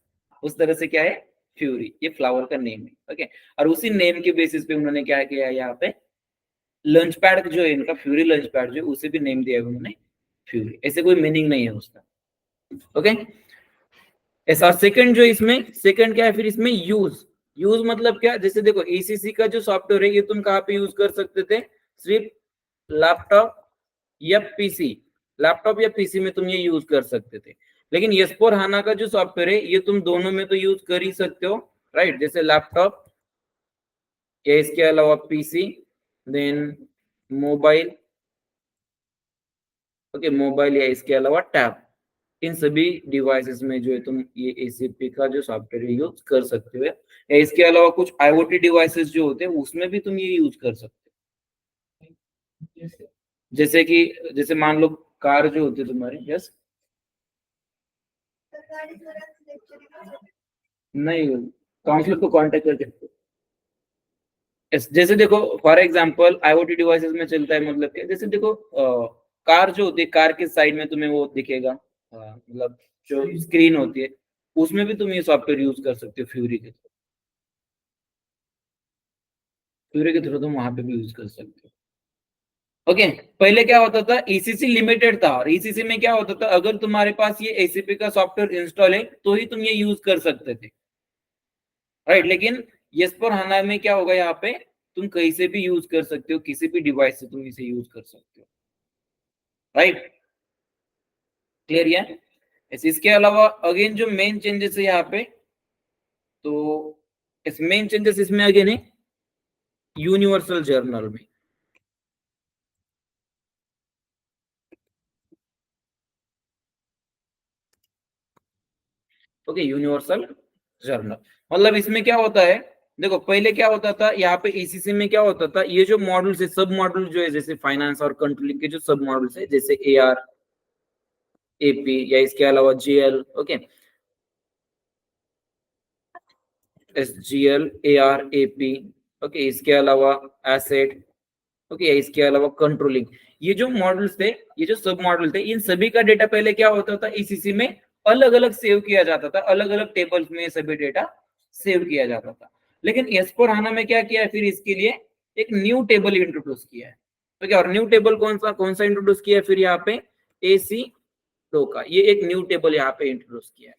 उस तरह से क्या है फ्यूरी, ये फ्लावर का नेम है। ओके, और उसी नेम के बेसिस पे उन्होंने क्या किया है, यहाँ पे लंच पैड जो है इनका, फ्यूरी लंच पैड जो है, उसे भी नेम दिया है उन्होंने फ्यूरी। ऐसे कोई मीनिंग नहीं है उसका। ओके, ऐसा। सेकंड जो इसमें, सेकंड क्या है फिर इसमें, यूज। यूज मतलब क्या, जैसे देखो ईसीसी का जो सॉफ्टवेयर है ये तुम कहाँ पे यूज कर सकते थे, सिर्फ लैपटॉप या पीसी, लैपटॉप या पीसी में तुम ये यूज कर सकते थे। लेकिन S/4HANA का जो सॉफ्टवेयर है ये तुम दोनों में तो यूज कर ही सकते हो, राइट। जैसे लैपटॉप या इसके अलावा PC, then mobile, okay, mobile या इसके अलावा टैब, इन सभी डिवाइसेस में जो है तुम ये एसीपी का जो सॉफ्टवेयर यूज कर सकते हो। या इसके अलावा कुछ आईओटी डिवाइसेस जो होते हैं उसमें भी तुम ये यूज कर सकते हो। जैसे जैसे कि जैसे मान लो कार जो होती है तुम्हारी, यस, नहीं, काउंसलर को कांटेक्ट करके। yes, जैसे देखो फॉर एग्जांपल आईओटी डिवाइसेस में चलता है, मतलब क्या, जैसे देखो कार जो होती है, कार के साइड में तुम्हें वो दिखेगा, मतलब जो स्क्रीन होती है, उसमें भी तुम ये सॉफ्टवेयर यूज कर सकते हो फ्यूरी के थ्रू। फ्यूरी के थ्रू तुम वहां पे भी यूज कर सकते हो। ओके, पहले क्या होता था, ईसीसी लिमिटेड था, और ईसीसी में क्या होता था, अगर तुम्हारे पास ये एसीपी का सॉफ्टवेयर इंस्टॉल है तो ही तुम ये यूज कर सकते थे, राइट। लेकिन S/4HANA में क्या होगा, यहाँ पे तुम कहीं से भी यूज कर सकते हो, किसी भी डिवाइस से तुम इसे यूज कर सकते हो, राइट। क्लियर है? इसके अलावा अगेन जो मेन चेंजेस है यहाँ पे, तो इस मेन चेंजेस इसमें अगेन है यूनिवर्सल जर्नल में। ओके, यूनिवर्सल जर्नल मतलब इसमें क्या होता है, देखो पहले क्या होता था यहाँ पे ईसीसी में क्या होता था, ये जो मॉड्यूल्स है सब मॉड्यूल जो है जैसे फाइनेंस और कंट्रोलिंग के जो सब मॉड्यूल्स है जैसे एआर, एपी या इसके अलावा GL, okay SGL, AR, AP, okay इसके अलावा एसेट, ओके इसके अलावा कंट्रोलिंग, ये जो मॉडल्स थे, ये जो सब मॉडल थे, इन सभी का डेटा पहले क्या होता था ईसीसी में अलग अलग सेव किया जाता था, अलग अलग टेबल्स में सभी डेटा सेव किया जाता था। लेकिन S/4HANA में क्या किया है, फिर इसके लिए एक न्यू टेबल इंट्रोड्यूस किया है। तो क्या, और न्यू टेबल कौन सा इंट्रोड्यूस किया है फिर यहाँ पे, AC रो का, ये एक न्यू टेबल यहाँ पे इंट्रोड्यूस किया है।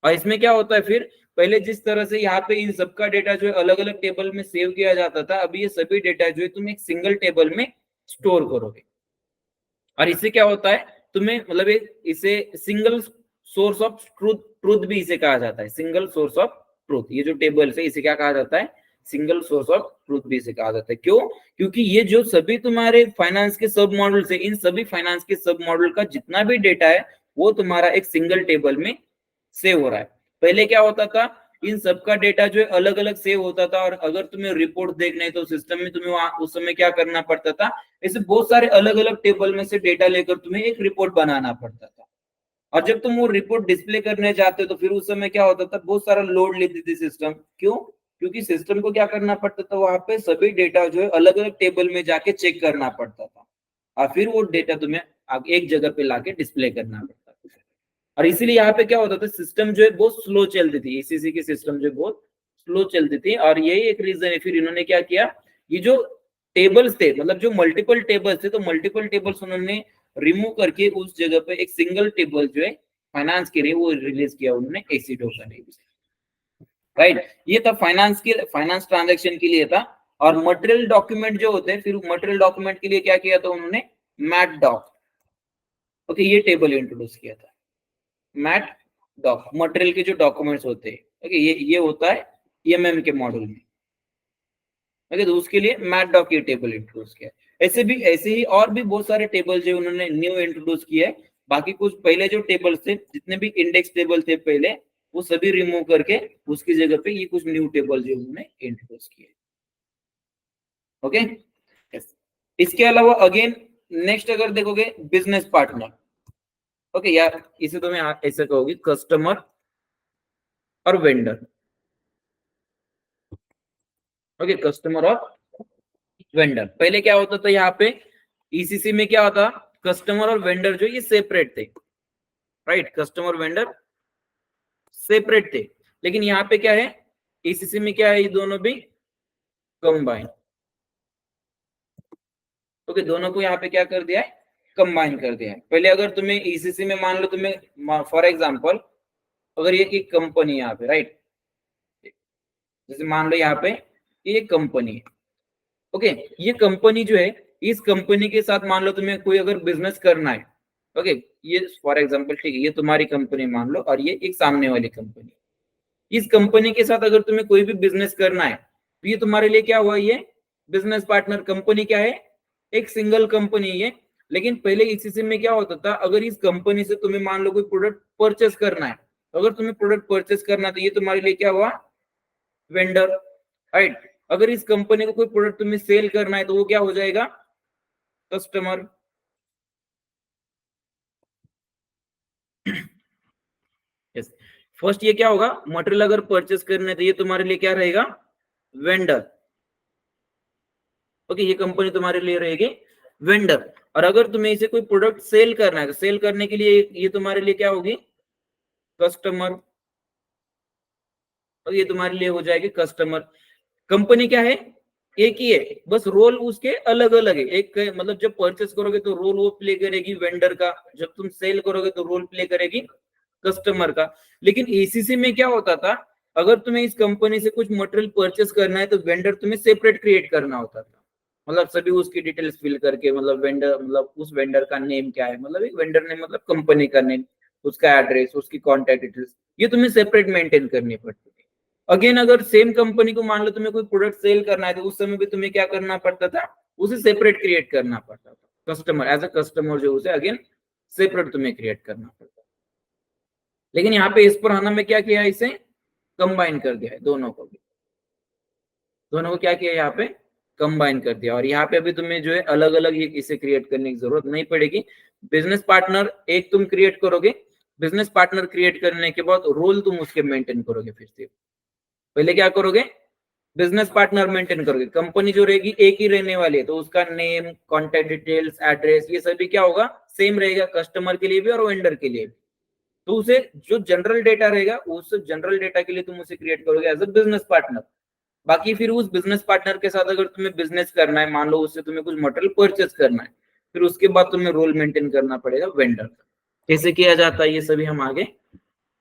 और इसमें क्या होता है फिर, पहले जिस तरह से यहाँ पे इन सबका डेटा जो है अलग अलग टेबल में सेव किया जाता था, अभी ये सभी डेटा जो है तुम एक सिंगल टेबल में स्टोर करोगे। और इससे क्या होता है, तुम्हें मतलब इसे सिंगल सोर्स ऑफ ट्रूथ भी इसे कहा जाता है, सिंगल सोर्स ऑफ ट्रूथ। ये जो टेबल है इसे क्या कहा जाता है, सिंगल सोर्स ऑफ ट्रूथ भी इसे कहा जाता है। क्यों? क्योंकि ये जो सभी तुम्हारे फाइनेंस के सब मॉडल है, इन सभी फाइनेंस के सब मॉडल का जितना भी डेटा है वो तुम्हारा एक सिंगल टेबल में सेव हो रहा है। पहले क्या होता था, इन सबका डेटा जो है अलग अलग सेव होता था, और अगर तुम्हें रिपोर्ट देखना है तो सिस्टम में तुम्हें उस समय क्या करना पड़ता था, ऐसे बहुत सारे अलग अलग टेबल में से डेटा लेकर तुम्हें एक रिपोर्ट बनाना पड़ता था। और जब तुम वो रिपोर्ट डिस्प्ले करने जाते हो तो फिर उस समय क्या होता था, बहुत सारा लोड लेती थी सिस्टम। क्यों? क्योंकि सिस्टम को क्या करना पड़ता था, वहां पे सभी डेटा जो है अलग अलग टेबल में जाके चेक करना पड़ता था, और फिर वो डेटा तुम्हें एक जगह पे लाके डिस्प्ले करना पड़ता था। और इसीलिए यहाँ पे क्या होता था, सिस्टम जो है बहुत स्लो चलती थी, ईसीसी की सिस्टम जो बहुत स्लो चलती थी। और यही एक रीजन है, फिर इन्होंने क्या किया, ये जो टेबल्स थे, मतलब जो मल्टीपल टेबल्स थे, तो मल्टीपल टेबल्स उन्होंने रिमूव करके उस जगह पे एक सिंगल टेबल जो है फाइनेंस के लिए वो रिलीज किया उन्होंने, एसीडो का नेम से, राइट। ये था फाइनेंस ट्रांजैक्शन के लिए था। और मटेरियल डॉक्यूमेंट जो होते हैं, फिर मटेरियल डॉक्यूमेंट के लिए क्या किया था उन्होंने, मैट डॉक, ओके ये टेबल इंट्रोड्यूस किया था। मैट डॉक, मटेरियल के जो डॉक्यूमेंट्स होते हैं, ओके ये होता है EMM के मॉडल में, ओके तो उसके लिए मैट डॉक ये टेबल इंट्रोड्यूस किया। ऐसे ही और भी बहुत सारे टेबल जो उन्होंने न्यू इंट्रोड्यूस किए। बाकी कुछ पहले जो टेबल्स थे, जितने भी इंडेक्स टेबल थे पहले, वो सभी रिमूव करके उसकी जगह पे ये कुछ न्यू टेबल जो उन्होंने इंट्रोड्यूस किए। ओके इसके अलावा अगेन नेक्स्ट अगर देखोगे बिजनेस पार्टनर, ओके यार इसे तो मैं ऐसे कहोगे कस्टमर और वेंडर, ओके कस्टमर और वेंडर। पहले क्या होता था यहाँ पे ईसीसी में, क्या होता, कस्टमर और वेंडर जो ये सेपरेट थे, राइट, कस्टमर वेंडर सेपरेट थे। लेकिन यहाँ पे क्या है, ईसीसी में क्या है, ये दोनों भी कंबाइन, ओके दोनों को यहाँ पे क्या कर दिया है, कंबाइन कर दिया है। पहले अगर तुम्हें ईसीसी में मान लो, तुम्हें फॉर एग्जांपल अगर ये एक कंपनी यहाँ पे, राइट, जैसे मान लो यहाँ पे ये कंपनी है, ओके ये कंपनी जो है, इस कंपनी के साथ मान लो तुम्हें कोई अगर बिजनेस करना है, ओके ये फॉर एग्जांपल, ठीक है ये तुम्हारी कंपनी मान लो, और ये एक सामने वाली कंपनी, इस कंपनी के साथ अगर तुम्हें कोई भी बिजनेस करना है तो ये तुम्हारे लिए क्या हुआ, ये बिजनेस पार्टनर। कंपनी क्या है, एक सिंगल कंपनी है। लेकिन पहले ईसीसी में क्या होता था, अगर इस कंपनी से तुम्हें मान लो कोई प्रोडक्ट परचेस करना है, अगर तुम्हें प्रोडक्ट परचेस करना है तो ये तुम्हारे लिए क्या हुआ, वेंडर, राइट। अगर इस कंपनी को कोई प्रोडक्ट तुम्हें सेल करना है तो वो क्या हो जाएगा, कस्टमर। यस फर्स्ट ये क्या होगा, मटेरियल अगर परचेस करना है तो ये तुम्हारे लिए क्या रहेगा, वेंडर, ओके ये कंपनी तुम्हारे लिए रहेगी वेंडर। और अगर तुम्हें इसे कोई प्रोडक्ट सेल करना है तो सेल करने के लिए ये तुम्हारे लिए क्या होगी, कस्टमर, और ये तुम्हारे लिए हो जाएगी कस्टमर। कंपनी क्या है, एक ही है, बस रोल उसके अलग अलग है। एक मतलब जब परचेस करोगे तो रोल वो प्ले करेगी वेंडर का, जब तुम सेल करोगे तो रोल प्ले करेगी कस्टमर का। लेकिन एसीसी में क्या होता था, अगर तुम्हें इस कंपनी से कुछ मटेरियल परचेस करना है तो वेंडर तुम्हें सेपरेट क्रिएट करना होता था, मतलब सभी उसकी डिटेल्स फिल करके, मतलब वेंडर, मतलब उस वेंडर का नेम क्या है, मतलब एक वेंडर नेम मतलब कंपनी का नेम, उसका एड्रेस, उसकी कॉन्टैक्ट डिटेल्स, ये तुम्हें सेपरेट मेंटेन करनी पड़ती है। अगेन अगर सेम कंपनी को मान लो तुम्हें कोई प्रोडक्ट सेल करना है तो उस समय भी तुम्हें क्या करना पड़ता था, उसे सेपरेट क्रिएट करना पड़ता था। कस्टमर एज अ कस्टमर जो उसे अगेन सेपरेट तुम्हें क्रिएट करना पड़ता है। लेकिन यहाँ पे S/4HANA में क्या किया है, इसे कंबाइन कर दिया है, दोनों को भी, दोनों को क्या किया यहाँ पे कंबाइन कर दिया। और यहाँ पे अभी तुम्हें जो है अलग अलग ये इसे क्रिएट करने की जरूरत नहीं पड़ेगी। बिजनेस पार्टनर एक तुम क्रिएट करोगे, बिजनेस पार्टनर क्रिएट करने के बाद रोल तुम उसके मेंटेन करोगे। फिर से पहले क्या करोगे, बिजनेस पार्टनर मेंटेन करोगे, कंपनी जो रहेगी एक ही रहने वाली है तो उसका नेम, कॉन्टैक्ट डिटेल्स, एड्रेस, ये सभी क्या होगा, सेम रहेगा कस्टमर के लिए भी और वेंडर के लिए भी। तो उसे जो जनरल डेटा रहेगा उस जनरल डेटा के लिए तुम उसे क्रिएट करोगे एज अ बिजनेस पार्टनर। बाकी फिर उस बिजनेस पार्टनर के साथ अगर तुम्हें बिजनेस करना है, मान लो उससे तुम्हें कुछ मटेरियल परचेस करना है, फिर उसके बाद तुम्हें रोल मेंटेन करना पड़ेगा वेंडर का। कैसे किया जाता है ये सभी हम आगे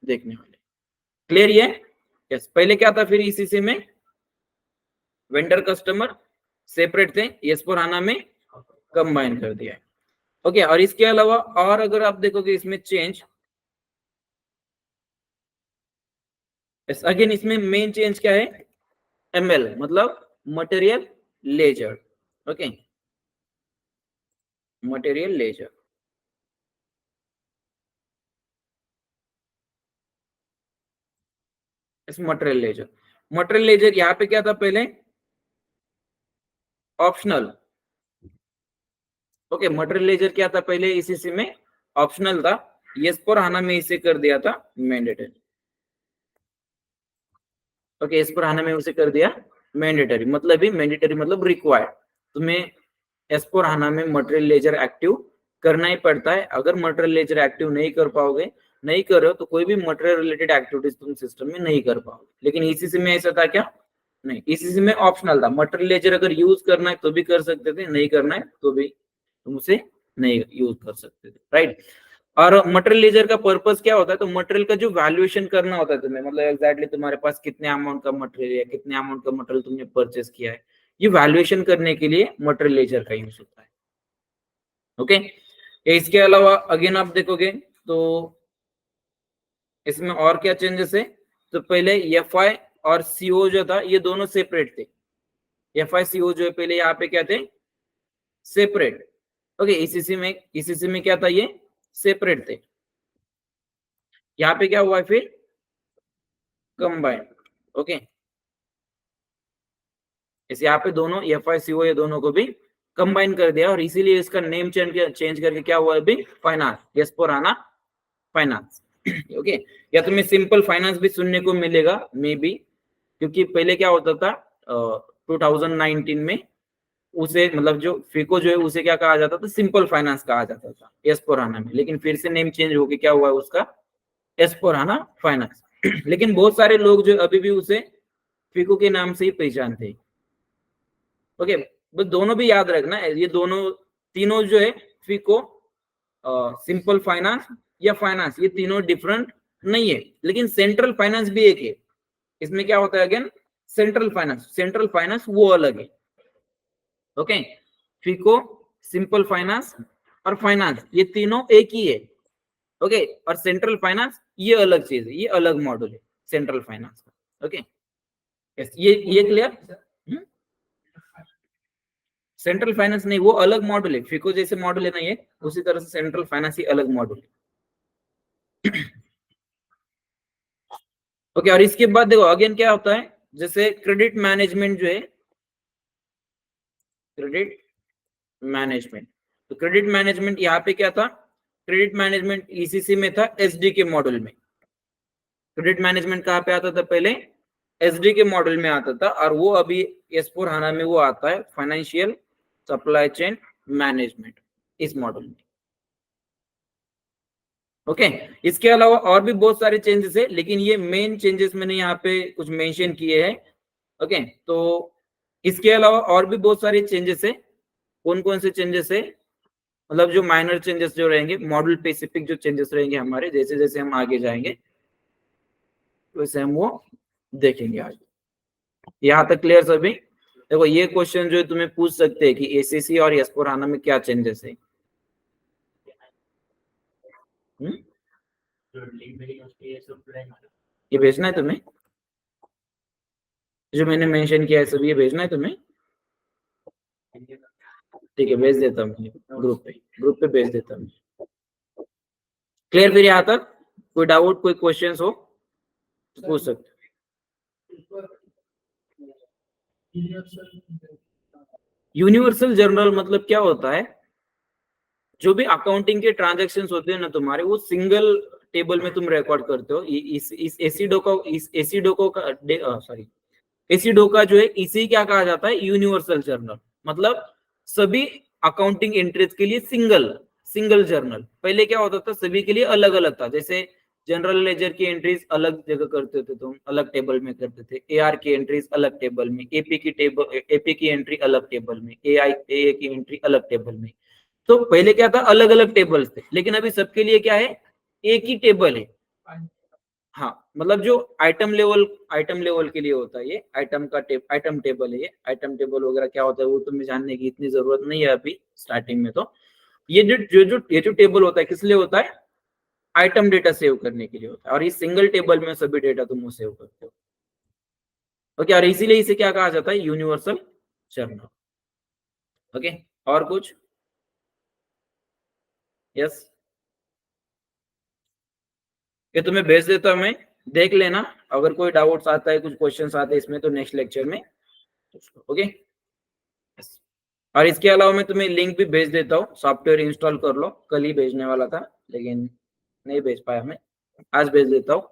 देखने वाले। क्लियर ये? यस। पहले क्या था फिर इसी में वेंडर कस्टमर सेपरेट थे, S/4HANA में कंबाइन कर दिया है। ओके, और इसके अलावा और अगर आप देखोगे इसमें चेंज, अगेन इसमें मेन चेंज क्या है, ML मतलब material ledger. Okay, material ledger, इस मटेरियल लेजर, मटेरियल लेजर यहाँ पे क्या था पहले, ऑप्शनल। ओके, मटेरियल लेजर क्या था पहले इसी में ऑप्शनल था, S/4HANA में इसे कर दिया था मैंडेटरी। ओके, S/4HANA में उसे कर दिया मैंडेटरी, मतलब ही मैंडेटरी मतलब रिक्वायर्ड, तुम्हें S/4HANA में मटेरियल लेजर एक्टिव करना ही पड़ता है। अगर मटेरियल लेजर एक्टिव नहीं कर पाओगे, नहीं कर रहे हो, तो कोई भी मटेरियल रिलेटेड एक्टिविटीज तुम सिस्टम में नहीं कर पाओगे। लेकिन ECC में ऐसा था क्या, नहीं, ECC में ऑप्शनल था, मटेरियल लेजर अगर यूज करना है तो भी कर सकते थे, नहीं करना है तो भी तुम उसे नहीं यूज कर सकते थे, राइट। और मटेरियल लेजर का पर्पस क्या होता है, तो मटेरियल का जो वैल्यूएशन करना होता है तुम्हें, मतलब एग्जैक्टली तुम्हारे पास कितने अमाउंट का मटेरियल है, कितने अमाउंट का मटेरियल तुमने परचेस किया है, ये वैल्यूएशन करने के लिए मटेरियल लेजर का यूज होता है। ओके, इसके अलावा अगेन आप देखोगे तो इसमें और क्या चेंजेस है, तो पहले FI और CO जो था ये दोनों सेपरेट थे। FI CO जो है पहले यहाँ पे क्या थे, सेपरेट। ओके, ECC में क्या था, ये सेपरेट थे। यहाँ पे क्या हुआ है फिर, कंबाइन। ओके, इस यहाँ पे दोनों FI CO ये दोनों को भी कंबाइन कर दिया और इसीलिए इसका नेम चेंज करके क्या हुआ अभी, फाइनेंस, S/4HANA फाइनेंस। ओके, या तुम्हें सिंपल फाइनेंस भी सुनने को मिलेगा मे बी, क्योंकि पहले क्या होता था 2019 में उसे, मतलब जो फिको जो है उसे क्या कहा जाता था, सिंपल फाइनेंस कहा जाता था S/4HANA में। लेकिन फिर से नेम चेंज होके क्या हुआ उसका, S/4HANA फाइनेंस। लेकिन बहुत सारे लोग जो अभी भी उसे फिको के नाम से ही पहचानते हैं। ओके, बस दोनों भी याद रखना है, ये दोनों तीनों जो है फिको, सिंपल फाइनेंस या फाइनेंस, ये तीनों डिफरेंट नहीं है, लेकिन सेंट्रल फाइनेंस भी एक है। इसमें क्या होता है अगेन, सेंट्रल फाइनेंस वो अलग है। ओके, फिको, सिंपल फाइनेंस और फाइनेंस ये तीनों एक ही है। ओके, और सेंट्रल फाइनेंस ये अलग चीज है, ये अलग मॉडल है सेंट्रल फाइनेंस का। ओके, ये क्लियर। सेंट्रल फाइनेंस नहीं, वो अलग मॉडल है, फिको जैसे मॉडल है ना ये, उसी तरह से सेंट्रल फाइनेंस ही अलग मॉडल है। ओके, और इसके बाद देखो अगेन क्या होता है, जैसे क्रेडिट मैनेजमेंट जो है, क्रेडिट मैनेजमेंट, तो क्रेडिट मैनेजमेंट यहाँ पे क्या था, क्रेडिट मैनेजमेंट ECC में था SD के मॉडल में। क्रेडिट मैनेजमेंट कहाँ पे आता था पहले, SD के मॉडल में आता था, और वो अभी S/4HANA में वो आता है फाइनेंशियल सप्लाई चेन मैनेजमेंट, इस मॉडल में। ओके, इसके अलावा और भी बहुत सारे चेंजेस है, लेकिन ये मेन चेंजेस मैंने यहाँ पे कुछ मेंशन किए हैं। ओके, तो इसके अलावा और भी बहुत सारे चेंजेस है। कौन कौन से चेंजेस है, मतलब जो माइनर चेंजेस जो रहेंगे, मॉडल स्पेसिफिक जो चेंजेस रहेंगे हमारे, जैसे जैसे हम आगे जाएंगे वैसे हम वो देखेंगे आज। यहाँ तक क्लियर सभी? देखो ये क्वेश्चन जो है तुम्हें पूछ सकते हैं कि एसीसी और S/4HANA में क्या चेंजेस है। जो लिंक भेजी उसके ये सब प्लान ये भेजना है तुम्हें, जो मैंने मेंशन किया है सब ये भेजना है तुम्हें। ठीक है, भेज देता हूँ ग्रुप पे भेज देता हूँ। क्लियर फिर यहाँ तक? कोई डाउट, कोई क्वेश्चंस हो तो पूछ सकते हो। यूनिवर्सल जर्नल मतलब क्या होता है? जो भी अकाउंटिंग के ट्रांजैक्शंस होते हैं ना तुम्हारे, वो सिंगल टेबल में तुम रिकॉर्ड करते हो। इस एसीडो का जो है इसी क्या कहा जाता है? Universal journal. मतलब सभी अकाउंटिंग एंट्रीज के लिए सिंगल जर्नल। पहले क्या होता था, सभी के लिए अलग अलग था। जैसे जनरल लेजर की एंट्रीज अलग जगह करते थे तुम, अलग टेबल में करते थे। एआर की एंट्रीज अलग टेबल में, एपी की एंट्री अलग टेबल में, एए की एंट्री अलग टेबल में। तो पहले क्या था, अलग अलग टेबल्स थे, लेकिन अभी सबके लिए क्या है? एक ही टेबल है। हाँ, मतलब जो आइटम लेवल के लिए होता है, ये आइटम टेबल है। ये आइटम टेबल वगैरह क्या होता है वो तुम्हें जानने की इतनी जरूरत नहीं है अभी स्टार्टिंग में। तो ये जो टेबल होता है किस लिए होता है? आइटम डेटा सेव करने के लिए होता है। और इस सिंगल टेबल में सभी डेटा तुम सेव करते हो। ओके, और इसीलिए इसे क्या कहा जाता है? Universal journal. ओके, और कुछ? यस, ये तुम्हें भेज देता हूं मैं, देख लेना। अगर कोई डाउट्स आता है, कुछ क्वेश्चंस आते हैं इसमें, तो नेक्स्ट लेक्चर में। ओके, और इसके अलावा मैं तुम्हें लिंक भी भेज देता हूँ, सॉफ्टवेयर इंस्टॉल कर लो। कल ही भेजने वाला था लेकिन नहीं भेज पाया मैं, आज भेज देता हूँ।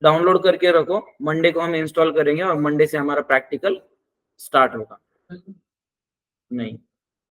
डाउनलोड करके रखो, मंडे को हम इंस्टॉल करेंगे और मंडे से हमारा प्रैक्टिकल स्टार्ट होगा। नहीं